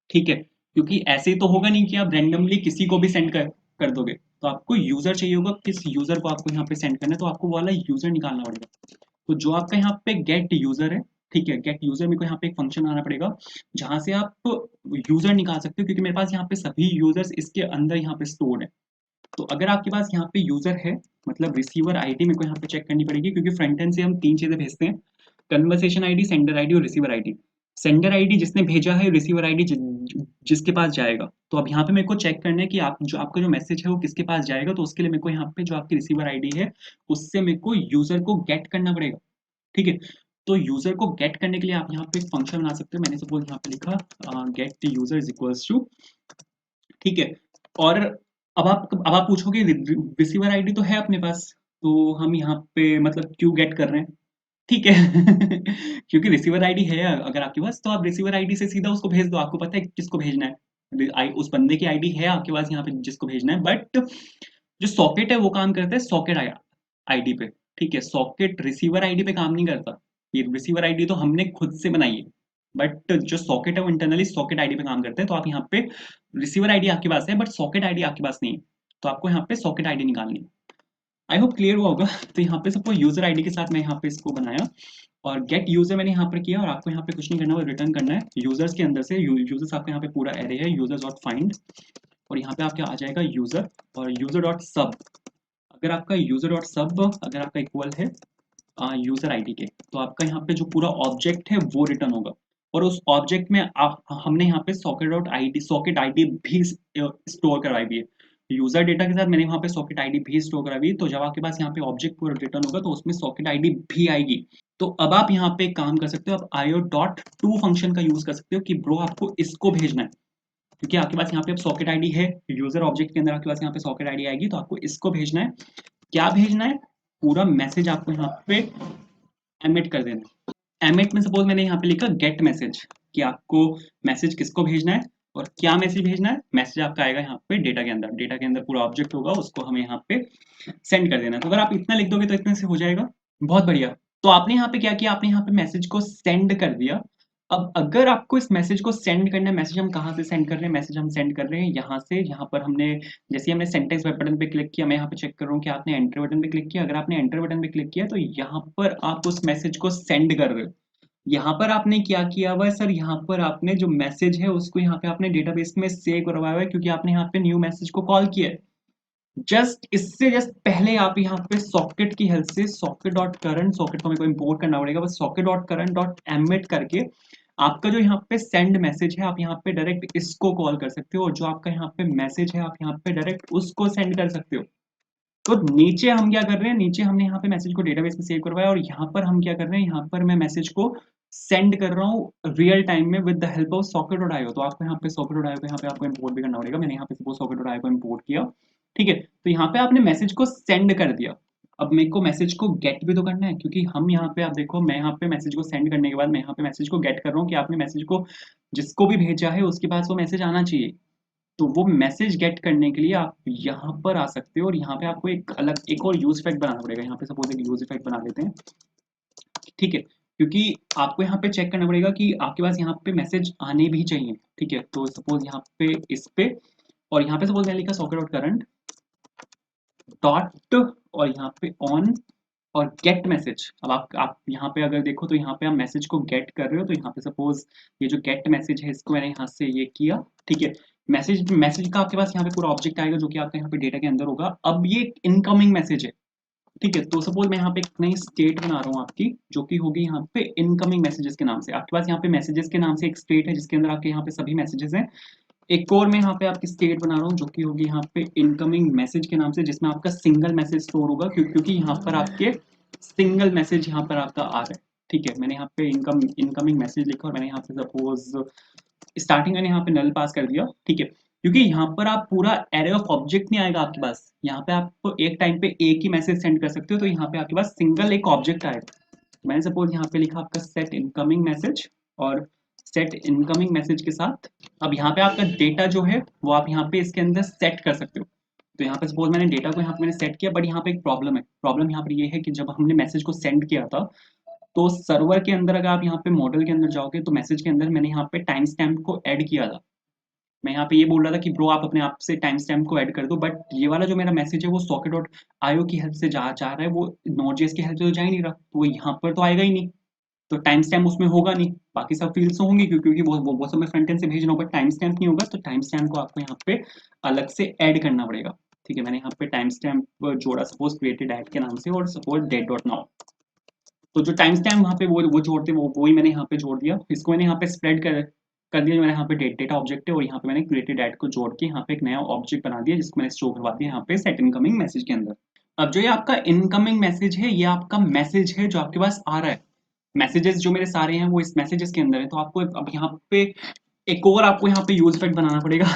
ठीक है। क्योंकि ऐसे तो होगा नहीं कि आप रैंडमली किसी को भी सेंड कर दोगे, तो आपको यूजर चाहिए होगा, किस यूजर को आपको यहाँ पे सेंड करना है, तो आपको वो वाला यूजर निकालना पड़ेगा। तो जो आपका यहाँ पे गेट यूजर है, ठीक है, गेट यूजर मेरे को यहाँ पे एक फंक्शन आना पड़ेगा जहां से आप यूजर निकाल सकते हो, क्योंकि मेरे पास यहाँ पे सभी यूजर्स इसके अंदर यहाँ पे स्टोर्ड है। तो अगर आपके पास यहाँ पे यूजर है, मतलब रिसीवर आईडी मेरे को यहाँ पे चेक करनी पड़ेगी, क्योंकि फ्रंट एंड से हम तीन चीजें भेजते हैं, कन्वर्सेशन आईडी, सेंडर आईडी और रिसीवर आईडी। सेंडर आईडी जिसने भेजा है, रिसीवर आईडी जिसके पास जाएगा। तो अब यहाँ पे मेरे को चेक करना है कि आप जो आपका जो मैसेज है वो किसके पास जाएगा, तो उसके लिए मेरे को यहाँ पे जो आपकी रिसीवर आईडी है उससे मेरे को यूजर को गेट करना पड़ेगा, ठीक है। तो यूजर को गेट करने के लिए आप यहाँ पे एक फंक्शन बना सकते हो। मैंने सपोज यहाँ पे लिखा get user is equals to, ठीक है। और अब आप पूछोगे रिसीवर आईडी तो है अपने पास, तो हम यहाँ पे मतलब क्यों गेट कर रहे हैं, ठीक है। क्योंकि रिसीवर आईडी है अगर आपके पास, तो आप रिसीवर आईडी से सीधा उसको भेज दो, आपको पता है किसको भेजना है। उस बंदे की आईडी है आपके पास यहाँ पे जिसको भेजना है, बट जो सॉकेट है वो काम करता है सॉकेट आईडी पे, ठीक है। सॉकेट रिसीवर आईडी पे काम नहीं करता। ये रिसीवर आईडी तो हमने खुद से बनाई है, बट जो सॉकेट है वो इंटरनली सॉकेट आईडी पे काम करते हैं। तो आप यहाँ पे रिसीवर आईडी आपके पास है बट सॉकेट आईडी आपके पास नहीं है, तो आपको यहाँ पे सॉकेट आईडी निकालनी है। आई होप क्लियर हुआ होगा। तो यहाँ पे सबको यूजर आईडी के साथ मैं यहाँ पे इसको बनाया, और गेट यूजर मैंने यहाँ पर किया, और आपको यहाँ पे कुछ नहीं करना, वो रिटर्न करना है यूजर्स के अंदर से। यूजर्स आपका यहाँ पे पूरा एरे है, यूजर्स डॉट फाइंड, और यहाँ पे आपका आ जाएगा यूजर, और यूजर डॉट सब। अगर आपका यूजर डॉट सब अगर आपका इक्वल है यूजर आईडी के, तो आपका यहाँ पे जो पूरा ऑब्जेक्ट है वो रिटर्न होगा। और उस ऑब्जेक्ट में हमने यहाँ पे सॉकेट आईडी भी स्टोर करवाई हुई है। यूजर डेटा के साथ मैंने वहाँ पे सॉकेट आईडी भी स्टोर कराई हुई है, तो जब आपके पास यहाँ पे ऑब्जेक्ट पूरा रिटर्न होगा तो उसमें सॉकेट आईडी भी आएगी। तो अब आप यहाँ पे एक काम कर सकते हो, आप आईओ डॉट टू फंक्शन का यूज कर सकते हो कि ब्रो आपको इसको भेजना है, क्योंकि आपके पास यहाँ पे अब सॉकेट आईडी है, यूजर ऑब्जेक्ट के अंदर आपके पास यहाँ पे सॉकेट आईडी आएगी, तो आपको इसको भेजना है। क्या भेजना है, पूरा मैसेज आपको यहाँ पे एमिट कर देना है। एमिट में सपोज मैंने यहाँ पे लिखा गेट मैसेज, कि आपको मैसेज किसको भेजना है और क्या मैसेज भेजना है। मैसेज आपका आएगा यहाँ पे डेटा के अंदर, डेटा के अंदर पूरा ऑब्जेक्ट होगा, उसको हमें यहाँ पे सेंड कर देना है। तो अगर आप इतना लिख दोगे तो इतने से हो जाएगा, बहुत बढ़िया। तो आपने यहाँ पे क्या किया, आपने यहाँ पे मैसेज को सेंड कर दिया। अब अगर आपको इस मैसेज को सेंड करना है, मैसेज हम कहाँ से सेंड कर रहे हैं, मैसेज हम सेंड कर रहे हैं यहाँ से। यहाँ पर हमने जैसे हमने सेंटेंस वेब बटन पे क्लिक किया, मैं यहाँ पे चेक कर रहा हूँ कि आपने एंटर बटन पे क्लिक किया। अगर आपने एंटर बटन पे क्लिक किया तो यहाँ पर आप उस मैसेज को सेंड कर रहे हो। यहाँ पर आपने क्या किया हुआ है सर, यहाँ पर आपने जो मैसेज है उसको यहाँ पे आपने डेटाबेस में सेव करवाया हुआ है, क्योंकि आपने यहाँ पे न्यू मैसेज को कॉल किया है। जस्ट पहले आप यहाँ पे सॉकेट की हेल्प से सॉकेट डॉट करंट, सॉकेट को मेरे को इंपोर्ट करना पड़ेगा, बस socket dot current dot emit करके आपका जो यहाँ पे सेंड मैसेज है आप यहाँ पे डायरेक्ट इसको कॉल कर सकते हो, और जो आपका यहाँ पे मैसेज है आप यहाँ पे डायरेक्ट उसको सेंड कर सकते हो। तो नीचे हम क्या कर रहे हैं, नीचे हमने यहाँ पे मैसेज को डेटाबेस में सेव करवाया, और यहाँ पर हम क्या कर रहे हैं, यहाँ पर मैं मैसेज को सेंड कर रहा हूँ रियल टाइम में with the help of socket dot IO. तो आपको यहाँ पे सॉकेट डॉट आईओ को यहाँ पे आपको इंपोर्ट भी करना पड़ेगा। मैंने यहाँ पे सपोज सॉकेट डॉट आईओ को इंपोर्ट किया, ठीक है। तो यहाँ पे आपने मैसेज को सेंड कर दिया। अब मेरे को मैसेज को गेट भी तो करना है, क्योंकि हम यहाँ पे आप देखो, मैं यहाँ पे मैसेज को सेंड करने के बाद मैं यहाँ पे मैसेज को गेट कर रहा हूँ कि आपने मैसेज को जिसको भी भेजा है उसके पास वो मैसेज आना चाहिए। तो वो मैसेज गेट करने के लिए आप यहाँ पर आ सकते हो और यहाँ पे आपको एक और यूज इफेक्ट बनाना पड़ेगा। यहाँ पे सपोज एक यूज इफेक्ट बना लेते हैं, ठीक है, क्योंकि आपको यहाँ पे चेक करना पड़ेगा कि आपके पास यहाँ पे मैसेज आने भी चाहिए, ठीक है। तो सपोज यहाँ पे इस पे और यहाँ पे सपोज मैंने लिखा सॉकेट डॉट करंट डॉट और यहाँ पे ऑन और गेट मैसेज। अब आप यहाँ पे अगर देखो तो यहाँ पे आप मैसेज को गेट कर रहे हो, तो यहाँ पे सपोज ये जो गेट मैसेज है इसको मैंने यहाँ से ये किया, ठीक है। मैसेज मैसेज का आपके पास यहाँ पे पूरा ऑब्जेक्ट आएगा जो कि आपका यहाँ पे डेटा के अंदर होगा। अब ये इनकमिंग मैसेज है, ठीक है। तो सपोज मैं यहाँ पे एक नई स्टेट बना रहा हूँ आपकी, जो कि होगी यहाँ पे इनकमिंग मैसेजेस के नाम से। आपके पास यहाँ पे मैसेजेस के नाम से एक स्टेट है जिसके अंदर आपके यहाँ पे सभी मैसेजेस हैं। एक और मैं यहाँ पे आपकी स्टेट बना रहा हूँ जो कि होगी यहाँ पे इनकमिंग मैसेज के नाम से, जिसमें आपका सिंगल मैसेज स्टोर होगा, क्योंकि यहाँ पर आपके सिंगल मैसेज यहाँ पर आपका आ रहा है, ठीक है। मैंने यहाँ पे इनकमिंग मैसेज लिखा और मैंने यहाँ पे सपोज स्टार्टिंग मैंने यहाँ पे नल पास कर दिया, ठीक है। क्योंकि यहाँ पर आप पूरा एरे ऑफ ऑब्जेक्ट नहीं आएगा आपके पास, यहाँ पे आप एक टाइम पे एक ही मैसेज सेंड कर सकते हो, तो यहाँ पे आपके पास सिंगल एक ऑब्जेक्ट आएगा। मैंने सपोज यहाँ पे लिखा आपका सेट इनकमिंग मैसेज और सेट इनकमिंग मैसेज के साथ अब यहाँ पे आपका डेटा जो है वो आप यहाँ पे इसके अंदर सेट कर सकते हो। तो यहाँ पे सपोज मैंने डेटा को यहाँ पे मैंने सेट किया, बट यहाँ पे एक प्रॉब्लम है। प्रॉब्लम यहाँ पर ये है कि जब हमने मैसेज को सेंड किया था तो सर्वर के अंदर अगर आप यहाँ पे मॉडल के अंदर जाओगे तो मैसेज के अंदर मैंने यहाँ पे टाइम स्टैम्प को ऐड किया था। मैं यहाँ पे ये बोल रहा था कि ब्रो आप अपने आप से टाइम स्टैम्प को ऐड कर दो, बट ये वाला जो मेरा मैसेज है वो सॉकेट डॉट आईओ की हेल्प से जा रहा है, वो नोड.जेएस की हेल्प से तो जा ही नहीं रहा, तो वो यहाँ पर तो आएगा ही नहीं। तो टाइम स्टैम्प उसमें होगा नहीं, बाकी सब फील्ड्स होंगी क्योंकि वो सब मैं फ्रंट एंड से भेज रहा हूँ, बट टाइम स्टैम्प नहीं होगा। तो टाइम स्टैम्प को आपको यहाँ पे अलग से ऐड करना पड़ेगा, ठीक है। मैंने यहाँ पे टाइम स्टैम्प जोड़ा सपोज क्रिएटेड ऐड के नाम से और सपोज डेट डॉट नाउ। तो जो टाइम स्टैम्प वहाँ पे वो जोड़ते वो ही मैंने यहाँ पे जोड़ दिया। इसको मैंने यहाँ पे स्प्रेड कर दिया। मैंने यहाँ पे डेटा ऑब्जेक्ट है और यहाँ पे मैंने क्रिएटेड ऐड को जोड़ के यहाँ पे एक नया ऑब्जेक्ट बना दिया जिसको मैंने स्टोर करवा दिया यहाँ पे सेट इनकमिंग मैसेज के अंदर। अब जो ये आपका इनकमिंग मैसेज है, ये आपका मैसेज है जो आपके पास आ रहा है। मैसेजेस जो मेरे सारे हैं वो इस मैसेजेस के अंदर है। तो आपको अब यहाँ पे एक और आपको यहाँ पे यूज इफेक्ट बनाना पड़ेगा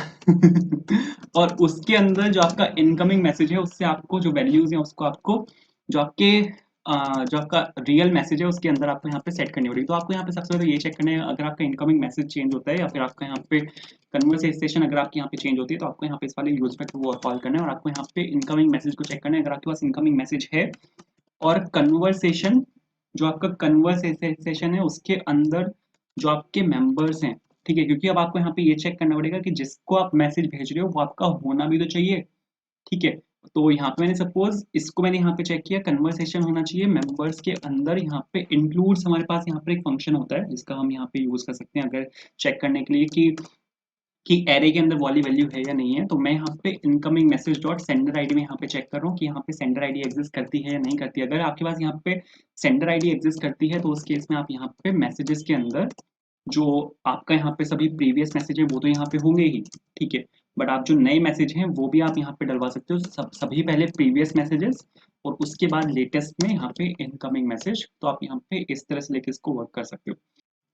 और उसके अंदर जो आपका इनकमिंग मैसेज है उससे आपको जो वैल्यूज है उसको आपको जो आपके जो आपका रियल मैसेज है उसके अंदर आपको यहाँ पे सेट करनी पड़ेगी। तो आपको यहाँ पे सबसे पहले ये चेक करना है अगर आपका इनकमिंग मैसेज चेंज होता है या फिर आपका यहाँ पे कन्वर्सेशन अगर आपकी यहाँ पे चेंज होती है, तो आपको यहाँ पे इस वाले यूज इफेक्ट को कॉल करना है और आपको यहाँ पे इनकमिंग मैसेज को चेक करना है। अगर आपके पास इनकमिंग मैसेज है और कन्वर्सेशन जो आपका कन्वर्सेशन है उसके अंदर जो आपके मेंबर्स हैं, ठीक है, क्योंकि अब आपको यहाँ पे ये चेक करना पड़ेगा कि जिसको आप मैसेज भेज रहे हो वो आपका होना भी तो चाहिए, ठीक है। तो यहाँ पे मैंने सपोज इसको मैंने यहाँ पे चेक किया, कन्वर्सेशन होना चाहिए मेंबर्स के अंदर। यहाँ पे इंक्लूड्स हमारे पास यहाँ पे एक फंक्शन होता है जिसका हम यहाँ पे यूज कर सकते हैं अगर चेक करने के लिए कि एरे के अंदर वाली वैल्यू है या नहीं है। तो मैं यहाँ पे incoming message dot sender ID में यहाँ पे चेक कर रहा हूँ कि यहाँ पे सेंडर आईडी एग्जिस्ट करती है या नहीं करती है। अगर आपके पास यहाँ पे सेंडर आईडी एग्जिस्ट करती है तो उस केस में आप यहाँ पे मैसेजेस के अंदर जो आपका यहाँ पे सभी प्रीवियस मैसेज है वो तो यहाँ पे होंगे ही, ठीक है। बट आप जो नए मैसेज हैं वो भी आप यहाँ पे डलवा सकते हो, सभी पहले प्रीवियस मैसेजेस और उसके बाद लेटेस्ट में यहाँ पे इनकमिंग मैसेज। तो आप यहाँ पे इस तरह से लेके इसको वर्क कर सकते हो।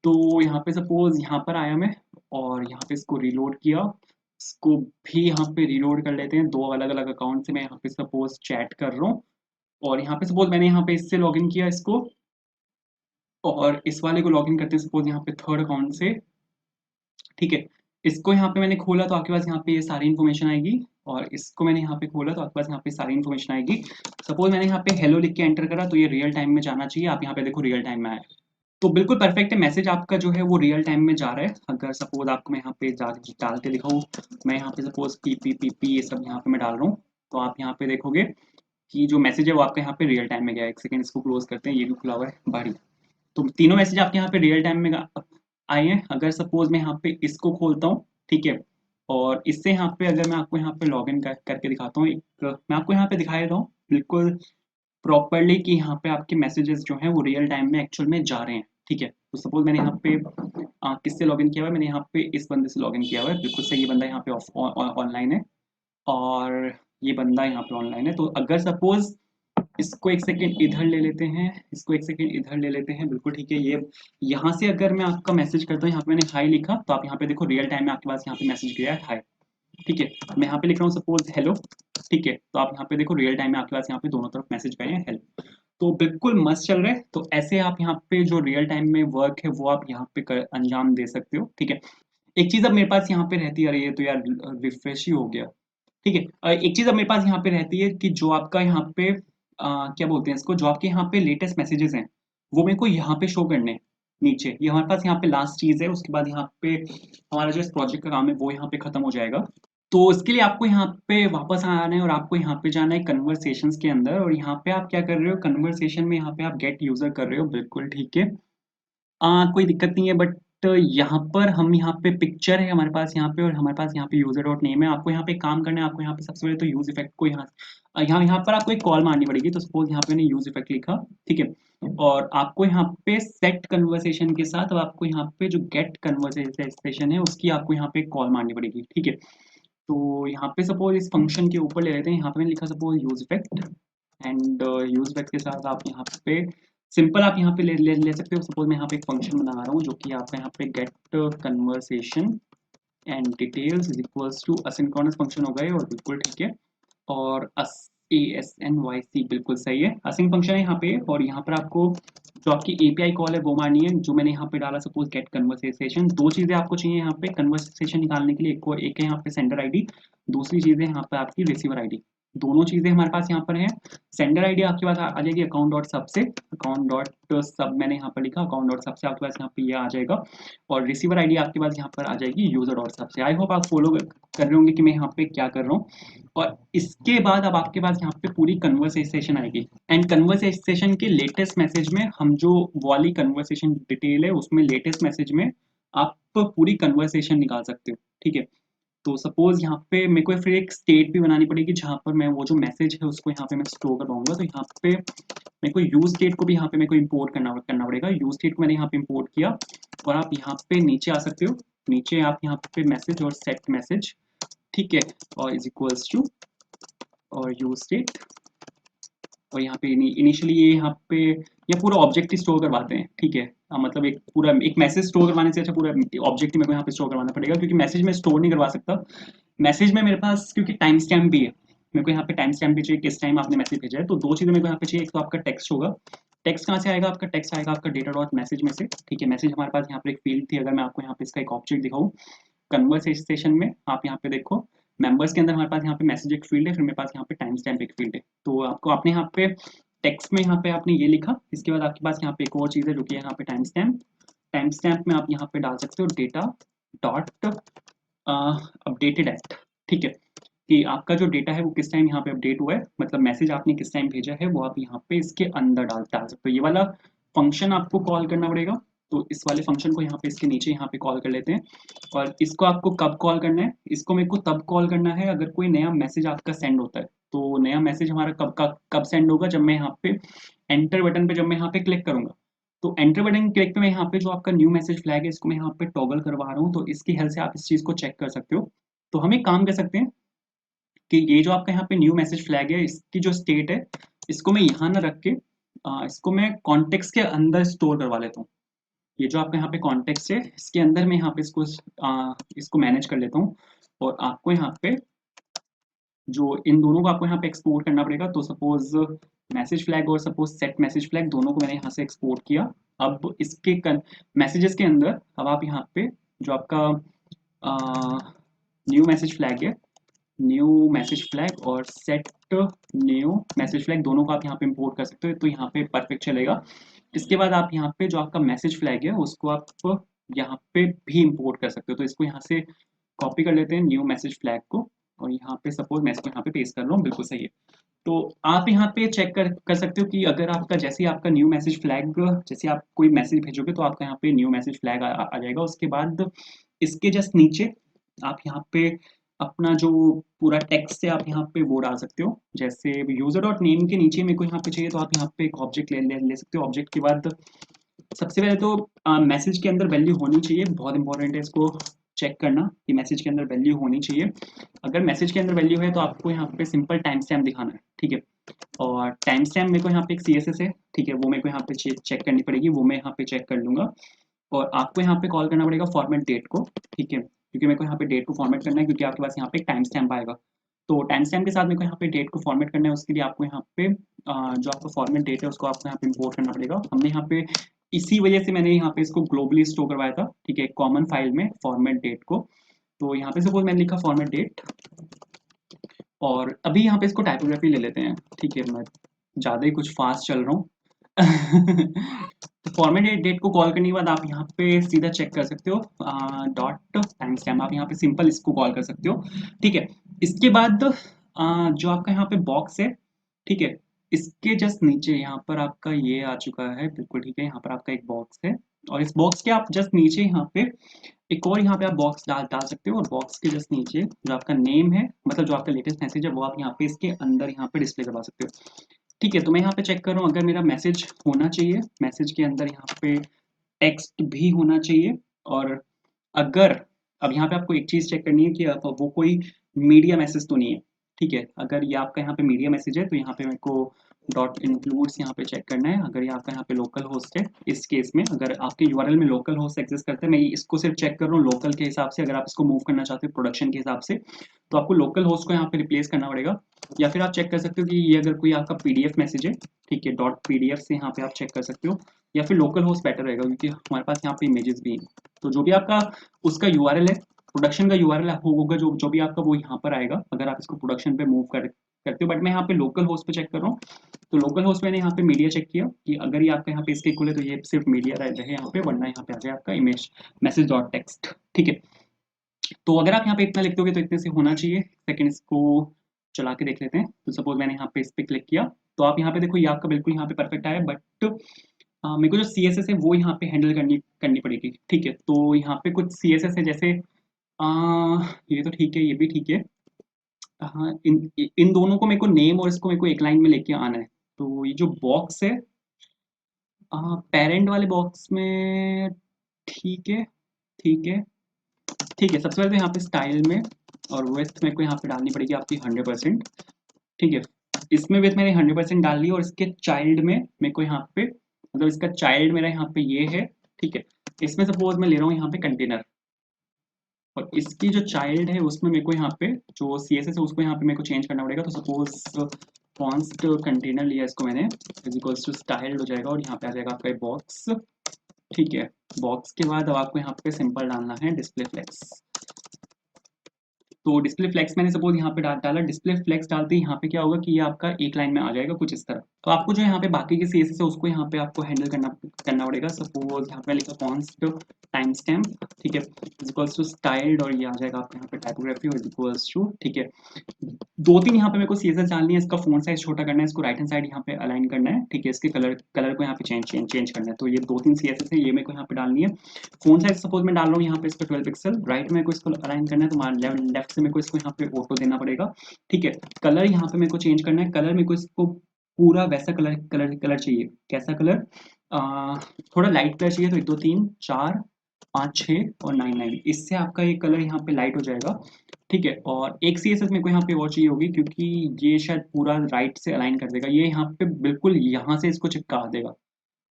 तो यहाँ पे सपोज यहाँ पर आया मैं और यहाँ पे इसको रीलोड किया, इसको भी यहाँ पे रीलोड कर लेते हैं। दो अलग अलग अकाउंट से मैं यहाँ पे सपोज चैट कर रहा हूँ और यहाँ पे सपोज मैंने यहाँ पे इससे लॉगिन किया इसको और इस वाले को लॉगिन करते हैं सपोज यहाँ पे थर्ड अकाउंट से, ठीक है। इसको यहाँ पे मैंने खोला तो आपके पास यहाँ पे ये सारी इन्फॉर्मेशन आएगी और इसको मैंने यहाँ पे खोला तो आपके पास यहाँ पे सारी इन्फॉर्मेशन आएगी। सपोज मैंने यहाँ पे हेलो लिख के एंटर करा तो ये रियल टाइम में जाना चाहिए। आप यहाँ पे देखो रियल टाइम में आया, तो बिल्कुल परफेक्ट है। मैसेज आपका जो है वो रियल टाइम में जा रहा है। अगर सपोज आपको मैं यहाँ पे डाल के दिखाऊँ, मैं यहाँ पे सपोज पी ये सब यहाँ पे मैं डाल रहा हूँ, तो आप यहाँ पे देखोगे कि जो मैसेज है वो आपके यहाँ पे रियल टाइम में गया है। एक सेकंड इसको क्लोज करते हैं, ये भी खुला हुआ है बाहरी। तो तीनों मैसेज आपके यहाँ पे रियल टाइम में आए हैं। अगर सपोज मैं यहाँ पे इसको खोलता हूँ, ठीक है, और इससे यहाँ पे अगर मैं आपको यहाँ पे लॉग इन करके दिखाता हूँ, मैं आपको यहाँ पे दिखा देता हूँ बिल्कुल प्रॉपरली कि यहाँ पे आपके मैसेजेस जो हैं वो रियल टाइम में एक्चुअल में जा रहे हैं, ठीक है। तो सपोज मैंने यहाँ पे किससे लॉगिन किया हुआ है, मैंने यहाँ पे इस बंदे से लॉगिन किया हुआ है, बिल्कुल सही। ये बंदा यहाँ पे ऑनलाइन है और ये बंदा यहाँ पे ऑनलाइन है। तो अगर सपोज इसको एक सेकेंड इधर ले लेते हैं, इसको एक सेकेंड इधर ले लेते हैं, बिल्कुल ठीक है। ये यहाँ से अगर मैं आपका मैसेज करता हूँ, यहाँ पे मैंने हाई लिखा तो आप यहाँ पे देखो रियल टाइम में आपके पास यहाँ पे मैसेज गया है हाई, ठीक है। मैं यहाँ पे लिख रहा हूँ सपोज हेलो, ठीक है, तो आप यहाँ पे देखो रियल टाइम में आपके पास यहाँ पे दोनों तरफ मैसेज गए हैं हेलो। तो बिल्कुल मस्त चल रहा है। तो ऐसे आप यहाँ पे जो रियल टाइम में वर्क है वो आप यहाँ पे अंजाम दे सकते हो, ठीक है। एक चीज़ अब मेरे पास यहाँ पे रहती है, अरे ये तो यार रिफ्रेश ही हो गया। ठीक है, एक चीज़ अब मेरे पास यहाँ पे रहती है कि जो आपका यहाँ पे क्या बोलते हैं इसको, जो आपके यहाँ पे लेटेस्ट मैसेजेस हैं, वो मेरे को यहाँ पे शो करने हैं नीचे। ये हमारे पास यहाँ पे लास्ट चीज़ है, उसके बाद यहाँ पे हमारा जो इस प्रोजेक्ट का काम है वो यहाँ पे खत्म हो जाएगा। तो इसके लिए आपको यहाँ पे वापस आना है और आपको यहाँ पे जाना है कन्वर्सेशंस के अंदर, और यहाँ पे आप क्या कर रहे हो, कन्वर्सेशन में यहाँ पे आप गेट यूजर कर रहे हो, बिल्कुल ठीक है। कोई दिक्कत नहीं है, बट यहाँ पर हम यहाँ पे पिक्चर है हमारे पास यहाँ पे, और हमारे पास यहाँ पे यूजर डॉट नेम है। आपको यहाँ पे काम करना है, आपको यहाँ पे सबसे पहले तो यूज इफेक्ट को यहाँ पर आपको एक कॉल मारनी पड़ेगी। तो सपोज यहाँ पे मैंने यूज इफेक्ट लिखा, ठीक है, और आपको यहाँ पे सेट कन्वर्सेशन के साथ अब आपको यहाँ पे जो गेट कन्वर्सेशन है उसकी आपको यहाँ पे कॉल मारनी पड़ेगी, ठीक है। तो यहाँ पे सपोज इस फंक्शन के ऊपर ले लेते हैं, यहाँ पे मैंने लिखा suppose use effect, and use effect के साथ आप यहाँ पे सिंपल आप यहाँ पे ले सकते हो। सपोज मैं यहाँ पे एक फंक्शन बना रहा हूँ जो कि आपका यहाँ पे get conversation and details is equals to asynchronous function हो गए, और बिल्कुल ठीक है। और ASNYC बिल्कुल सही है, असिंक फंक्शन है यहाँ पे। और यहाँ पर आपको जो आपकी API कॉल है वो मारनी है, जो मैंने यहाँ पे डाला सपोज गेट कन्वर्सेशन। दो चीज़ें आपको चाहिए यहाँ पे कन्वर्सेशन निकालने के लिए, एक है यहाँ पे सेंडर आईडी, दूसरी चीज़ है यहाँ पे आपकी रिसीवर आईडी। दोनों चीज़ें हमारे पास यहाँ पर है। सेंडर आईडी आपके पास आ जाएगी अकाउंट डॉट सब से, अकाउंट डॉट सब मैंने यहाँ पर लिखा, अकाउंट डॉट सब से आपके पास यहाँ पे ये आ जाएगा, और रिसीवर आईडी आपके पास यहाँ पर आ जाएगी यूजर डॉट सब से। आई होप आप फॉलो कर रहे होंगे कि मैं यहाँ पे क्या कर रहा हूँ। और इसके बाद अब आपके पास यहाँ पे पूरी कन्वर्सेशन आएगी, एंड कन्वर्सेशन के लेटेस्ट मैसेज में हम जो वाली कन्वर्सेशन डिटेल है उसमें लेटेस्ट मैसेज में आप पूरी कन्वर्सेशन निकाल सकते हो, ठीक है। तो सपोज यहाँ पे मेरे को फिर एक स्टेट भी बनानी पड़ेगी जहाँ पर मैं वो जो मैसेज है उसको यहाँ पे मैं स्टोर कर पाऊंगा। तो यहाँ पे मेरे को यूज स्टेट को भी यहाँ पे मेरे को इंपोर्ट करना पड़ेगा। यूज स्टेट को मैंने यहाँ पे इंपोर्ट किया, और आप यहाँ पे नीचे आ सकते हो, नीचे आप यहाँ पे मैसेज और सेट मैसेज, ठीक है, और इज इक्वल्स टू और यूज स्टेट, और यहाँ पे इनिशियली ये यहाँ पे ये पूरा ऑब्जेक्ट ही स्टोर करवाते हैं, ठीक है। मतलब एक पूरा एक मैसेज स्टोर करवाने से अच्छा पूरा ऑब्जेक्ट ही मेरे को यहाँ पे स्टोर करवाना पड़ेगा, क्योंकि मैसेज में स्टोर नहीं करवा सकता। मैसेज में मेरे पास क्योंकि टाइम स्टैम्प भी है, मेरे को यहाँ पे टाइम स्टैम्प भी चाहिए किस टाइम आपने मैसेज भेजा है। तो दो चीज़ें मेरे को यहाँ पे चाहिए, एक तो आपका टेक्स्ट होगा, टेक्स्ट कहाँ से आएगा, आपका टेक्स्ट आएगा आपका डेटा डॉट मैसेज में से, ठीक है। मैसेज हमारे पास यहाँ पे एक फील्ड थी, अगर मैं आपको यहाँ पे इसका एक ऑब्जेक्ट दिखाऊँ कन्वर्सेशन में, आप यहाँ पे देखो मेंबर्स के अंदर हमारे पास यहाँ पे मैसेज एक फील्ड है, फिर मेरे पास यहाँ पे टाइम स्टैम्प एक फील्ड है। तो आपको आपने यहाँ पे टेक्स्ट में यहाँ पे आपने ये लिखा, इसके बाद आपके पास यहाँ पे एक और चीज़ है जो कि यहाँ पे टाइम स्टैम्प, टाइम स्टैम्प में आप यहाँ पे डाल सकते हो डेटा डॉट अपडेटेड एट, ठीक है, कि आपका जो डेटा है वो किस टाइम यहाँ पे अपडेट हुआ है, मतलब मैसेज आपने किस टाइम भेजा है वो आप यहाँ पे इसके अंदर डाल सकते हो। ये वाला फंक्शन आपको कॉल करना पड़ेगा। तो इस वाले फंक्शन को यहाँ पे इसके नीचे यहाँ पे कॉल कर लेते हैं, और इसको आपको कब कॉल करना है, इसको मेरे को तब कॉल करना है अगर कोई नया मैसेज आपका सेंड होता है। तो नया मैसेज हमारा कब सेंड होगा, जब मैं यहाँ पे एंटर बटन पे जब मैं यहाँ पे क्लिक करूंगा। तो एंटर बटन क्लिक पे मैं यहाँ पे जो आपका न्यू मैसेज फ्लैग है इसको मैं यहाँ पे टॉगल करवा रहा हूँ, तो इसकी हेल्प से आप इस चीज़ को चेक कर सकते हो। तो हम एक काम कर सकते हैं कि ये जो आपका यहाँ पे न्यू मैसेज फ्लैग है इसकी जो स्टेट है इसको मैं यहाँ ना रख के इसको मैं कॉन्टेक्स्ट के अंदर स्टोर करवा लेता हूँ। ये जो आपका यहाँ पे कॉन्टेक्स्ट है इसके अंदर मैं यहाँ पे इसको मैनेज कर लेता हूँ, और आपको यहाँ पे जो इन दोनों को आपको यहाँ पे एक्सपोर्ट करना पड़ेगा। तो सपोज मैसेज फ्लैग और सपोज सेट मैसेज फ्लैग दोनों को मैंने यहाँ से एक्सपोर्ट किया। अब इसके मैसेजेस के अंदर अब आप यहाँ पे जो आपका न्यू मैसेज फ्लैग है, न्यू मैसेज फ्लैग और सेट न्यू मैसेज फ्लैग दोनों को आप यहाँ पे इंपोर्ट कर सकते हो, तो यहाँ पे परफेक्ट चलेगा। इसके बाद आप यहाँ पे जो आपका मैसेज फ्लैग है उसको आप यहाँ पे भी इंपोर्ट कर सकते हो। तो इसको यहाँ से कॉपी कर लेते हैं न्यू मैसेज फ्लैग को, और यहाँ पे सपोज मैं इसको यहाँ पे पेस्ट कर रहा हूँ, बिल्कुल सही है। तो आप यहाँ पे चेक कर सकते हो कि अगर आपका जैसे ही आपका न्यू मैसेज फ्लैग, जैसे आप कोई मैसेज भेजोगे तो आपका यहाँ पे न्यू मैसेज फ्लैग आ जाएगा। उसके बाद इसके जस्ट नीचे आप यहाँ पे अपना जो पूरा टेक्स्ट है आप यहाँ पे वो डाल सकते हो। जैसे यूजर डॉट नेम के नीचे मेरे को यहाँ पे चाहिए तो आप यहाँ पे एक ऑब्जेक्ट ले सकते हो। ऑब्जेक्ट के बाद सबसे पहले तो मैसेज के अंदर वैल्यू होनी चाहिए, बहुत इंपॉर्टेंट है इसको चेक करना कि मैसेज के अंदर वैल्यू होनी चाहिए। अगर मैसेज के अंदर वैल्यू है तो आपको यहाँ पे सिंपल टाइम स्टैम्प दिखाना है, ठीक है। और टाइम स्टैम्प मेरे को यहाँ पे एक CSS है, ठीक है, वो मेरे को यहाँ पे चेक करनी पड़ेगी, वो मैं यहाँ पे चेक कर लूंगा। और आपको यहाँ पे कॉल करना पड़ेगा फॉर्मेट डेट को, ठीक है, क्योंकि मेरे को यहाँ पे डेट को फॉर्मेट करना है, क्योंकि आपके पास यहाँ पे एक टाइम स्टैम्प आएगा। तो टाइम स्टैम्प के साथ मेरे को यहाँ पे डेट को फॉर्मेट करना है, उसके लिए आपको यहाँ पे जो आपका फॉर्मेट डेट है उसको आपको यहाँ पे इंपोर्ट करना पड़ेगा। हमने यहाँ पे इसी वजह से मैंने यहाँ पे इसको ग्लोबली स्टोर करवाया था, ठीक है, कॉमन फाइल में फॉर्मेट डेट को। तो यहाँ पे सपोज मैंने लिखा फॉर्मेट डेट, और अभी यहाँ पे इसको टाइपोग्राफी ले लेते हैं, ठीक है, मैं ज़्यादा ही कुछ फास्ट चल रहा हूँ। तो फॉर्मेट डेट को कॉल करने के बाद आप यहाँ पे सीधा चेक कर सकते हो, डॉट टाइम स्टैम्प, आप यहाँ पे सिंपल इसको कॉल कर सकते हो, ठीक है। इसके बाद जो आपका यहाँ पे बॉक्स है, ठीक है, इसके जस्ट नीचे यहाँ पर आपका ये आ चुका है, बिल्कुल ठीक है, यहाँ पर आपका एक बॉक्स है, और इस बॉक्स के आप जस्ट नीचे यहाँ पे एक और यहाँ पे आप बॉक्स डाल डाल सकते हो, और बॉक्स के जस्ट नीचे जो आपका नेम है, मतलब जो आपका लेटेस्ट मैसेज है, वो आप यहाँ पे इसके अंदर यहाँ पे डिस्प्ले करवा सकते हो, ठीक है। तो मैं यहाँ पे चेक कर रहा हूँ, अगर मेरा मैसेज होना चाहिए, मैसेज के अंदर यहाँ पे टेक्स्ट भी होना चाहिए, और अगर अब यहाँ पे आपको एक चीज चेक करनी है कि वो कोई मीडिया मैसेज तो नहीं है, ठीक है। अगर ये आपका यहाँ पे मीडिया मैसेज है तो यहाँ पे मेरे को डॉट इंक्लूड्स यहाँ पे चेक करना है। अगर ये आपका यहाँ पे लोकल होस्ट है, इस केस में अगर आपके यूआरएल में लोकल होस्ट एग्जिस्ट करता है, मैं इसको सिर्फ चेक कर रहा हूँ लोकल के हिसाब से। अगर आप इसको मूव करना चाहते हो प्रोडक्शन के हिसाब से, तो आपको लोकल होस्ट को यहाँ पे रिप्लेस करना पड़ेगा, या फिर आप चेक कर सकते हो कि ये अगर कोई आपका पीडीएफ मैसेज है, ठीक है, डॉट पीडीएफ से यहाँ पे आप चेक कर सकते हो, या फिर लोकल होस्ट बेटर रहेगा, क्योंकि हमारे पास यहाँ पे इमेजेस भी हैं। तो जो भी आपका उसका यूआरएल है, प्रोडक्शन का यूआरएल होगा, जो जो भी आपका वो यहाँ पर आएगा, अगर आप इसको प्रोडक्शन पे मूव करते हो। बट मैं यहाँ पे लोकल होस्ट पे चेक कर रहा हूँ, तो लोकल होस्ट मैंने यहाँ पे मीडिया चेक किया कि अगर ये आपका यहाँ पे इसके इक्वल है तो ये सिर्फ मीडिया रहे यहाँ पे, वरना यहाँ पे आ जाए आपका इमेज मैसेज डॉट टेक्स्ट, ठीक है। तो अगर आप यहाँ पे इतना लिखते होगे तो इतने से होना चाहिए। सेकंड इसको चला के देख लेते हैं। तो सपोज मैंने यहाँ पे इस पे क्लिक किया, तो आप यहाँ पे देखो ये आपका बिल्कुल यहाँ पे परफेक्ट आया, बट मेरे को जो सी एस एस है वो यहाँ पे हैंडल करनी करनी पड़ेगी, ठीक है। तो यहाँ पे कुछ सी एस एस है, जैसे ये तो ठीक है, ये भी ठीक है। हाँ, इन दोनों को मेरे को नेम और इसको मेरे को एक लाइन में लेके आना है। तो ये जो बॉक्स है पेरेंट वाले बॉक्स में, ठीक है ठीक है ठीक है। सबसे पहले तो यहाँ पे स्टाइल में और विड्थ मेरे को यहाँ पे डालनी पड़ेगी आपकी 100%, ठीक है। इसमें विड्थ मैंने 100% डाल ली, और इसके चाइल्ड में मेरे को यहाँ पे, मतलब इसका चाइल्ड मेरा यहाँ पे ये है, ठीक है। इसमें सपोज मैं ले रहा हूँ यहाँ पे कंटेनर, और इसकी जो चाइल्ड है उसमें मेरे को यहाँ पे जो सी एस एस है उसको यहाँ पे मेरे को चेंज करना पड़ेगा। तो सपोज कॉन्स्ट कंटेनर लिया इसको मैंने, इज इक्वल्स टू स्टाइल्ड हो जाएगा, और यहाँ पे आ जाएगा आपका बॉक्स, ठीक है। बॉक्स के बाद अब आपको यहाँ पे सिंपल डालना है डिस्प्ले फ्लेक्स। तो डिस्प्ले फ्लेक्स मैंने सपोज यहाँ पे डाला, डिस्प्ले फ्लेक्स डालते ही यहाँ पे क्या होगा कि ये आपका एक लाइन में आ जाएगा कुछ इस तरह। तो आपको जो यहाँ पे बाकी के सीएसएस है उसको यहाँ पे आपको हैंडल करना पड़ेगा। सपोज यहाँ पे लिखा कॉन्स्ट टाइम स्टैम्प, ठीक है, इज इक्वल्स टू स्टाइल्ड, और ये आ जाएगा आपके यहाँ पे टाइपोग्राफी, और इज इक्वल्स टू, ठीक है। दो तीन यहाँ पे मेरे को सीएसएस डालनी है, इसका फोन साइज छोटा करना है, इसको राइट हैंड साइड यहाँ पे अलाइन करना है, ठीक है। इसके कलर को यहाँ पे चेंज करना है। तो ये दो तीन सीएसएस है, ये मेरे को यहाँ पे डालनी है। फोन साइज सपोज मैं डाल रहा हूँ यहाँ पे इस पे 12 पिक्सल, राइट में को इसको अलाइन करना है, तो लेफ्ट से मेरे को इसको यहाँ पे ऑटो देना पड़ेगा, ठीक है। कलर यहाँ पे मेरे को चेंज करना है, कलर मेरे को इसको पूरा वैसा कलर चाहिए। कैसा कलर? थोड़ा लाइट कलर चाहिए, तो 1 2 3 4 5 6 और 9 9, इससे आपका ये कलर यहाँ पे लाइट हो जाएगा, ठीक है। और एक सी एस एस मेरे को यहाँ पे और चाहिए होगी, क्योंकि ये शायद पूरा राइट से अलाइन कर देगा, ये यहाँ पे बिल्कुल यहाँ से इसको चिपका देगा,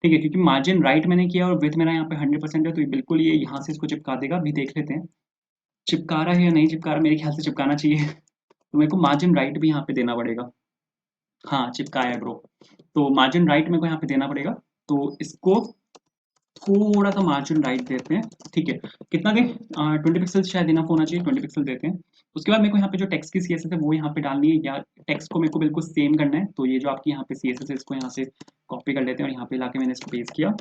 ठीक है। क्योंकि मार्जिन राइट मैंने किया और विड्थ मेरा यहाँ पे 100% है, तो ये बिल्कुल ये यहाँ से इसको चिपका देगा। अभी देख लेते हैं चिपका रहा है या नहीं चिपका रहा, मेरे ख्याल से चिपकाना चाहिए। तो मेरे को मार्जिन राइट भी यहाँ पे देना पड़ेगा। हाँ, चिपकाया है ब्रो। तो मार्जिन राइट मेरे को यहाँ पे देना पड़ेगा, तो इसको थोड़ा सा मार्जिन राइट देते हैं, ठीक है। कितना दें? 20 पिक्सल शायद इनफ होना चाहिए, 20 पिक्सल देते हैं। उसके बाद मेरे को यहाँ पे जो टेक्स्ट की सी एस एस है वो यहाँ पे डालनी है, या टेक्स्ट को मेरे को बिल्कुल सेम करना है। तो ये जो आपकी यहाँ पे सी एस एस है इसको यहाँ से कॉपी कर लेते हैं, और यहाँ पे लाके मैंने इसको पेस्ट किया।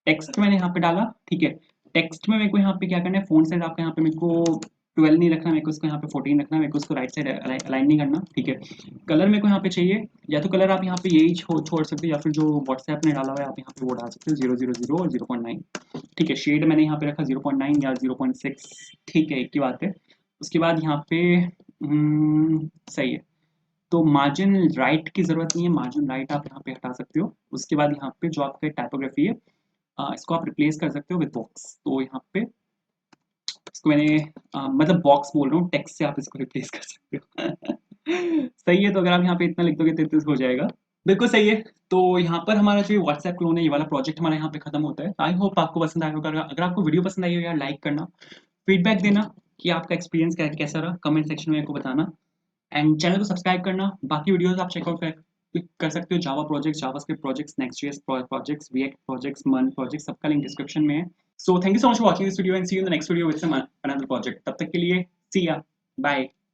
टेक्स्ट मैंने यहाँ पे डाला, ठीक है। टेक्स्ट में मेरे को यहाँ पे क्या करना है, फोन साइज आपका यहाँ पे मेरे को 12 नहीं रखना, मेरे को इसको यहाँ पे 14 रखना है, मेरे को इसको राइट साइड अलाइन नहीं करना, ठीक है। कलर मेरे को यहाँ पे चाहिए, या तो कलर आप यहाँ पे यही छोड़ सकते हो, या फिर जो व्हाट्सएप ने डाला हुआ है आप यहाँ पे वो डाल सकते हो, 000 और 0.9, ठीक है। शेड मैंने यहाँ पे रखा 0.9 या 0.6, ठीक है, एक की बात है। उसके बाद यहाँ पे सही है। तो मार्जिन राइट की जरूरत नहीं है, मार्जिन राइट आप यहाँ पे हटा सकते हो। उसके बाद यहाँ पे जो आपका टाइपोग्राफी है इसको आप रिप्लेस कर सकते हो विद बॉक्स। तो यहाँ पे इसको मैंने मतलब बॉक्स बोल रहा हूँ, टेक्स्ट से आप इसको रिप्लेस कर सकते हो। सही है। तो अगर आप यहाँ पे इतना लिख दोगे तो हो जाएगा, बिल्कुल सही है। तो यहाँ पर हमारा जो व्हाट्सएप क्लोन है, ये वाला प्रोजेक्ट हमारा यहाँ पे खत्म होता है। आई होप आपको पसंद आया होगा। अगर आपको वीडियो पसंद आई हो यार, लाइक करना, फीडबैक देना कि आपका एक्सपीरियंस कैसा रहा, कमेंट सेक्शन में मेरे को बताना, एंड चैनल को सब्सक्राइब करना। बाकी वीडियोस आप चेकआउट कर कर सकते हो, Java projects, JavaScript projects, Next JS projects, React projects, मन प्रोजेक्ट्स, सबका लिंक डिस्क्रिप्शन में है। So thank you so much for watching this video and see you in the next video with some another project. तब तक के लिए सी या, bye.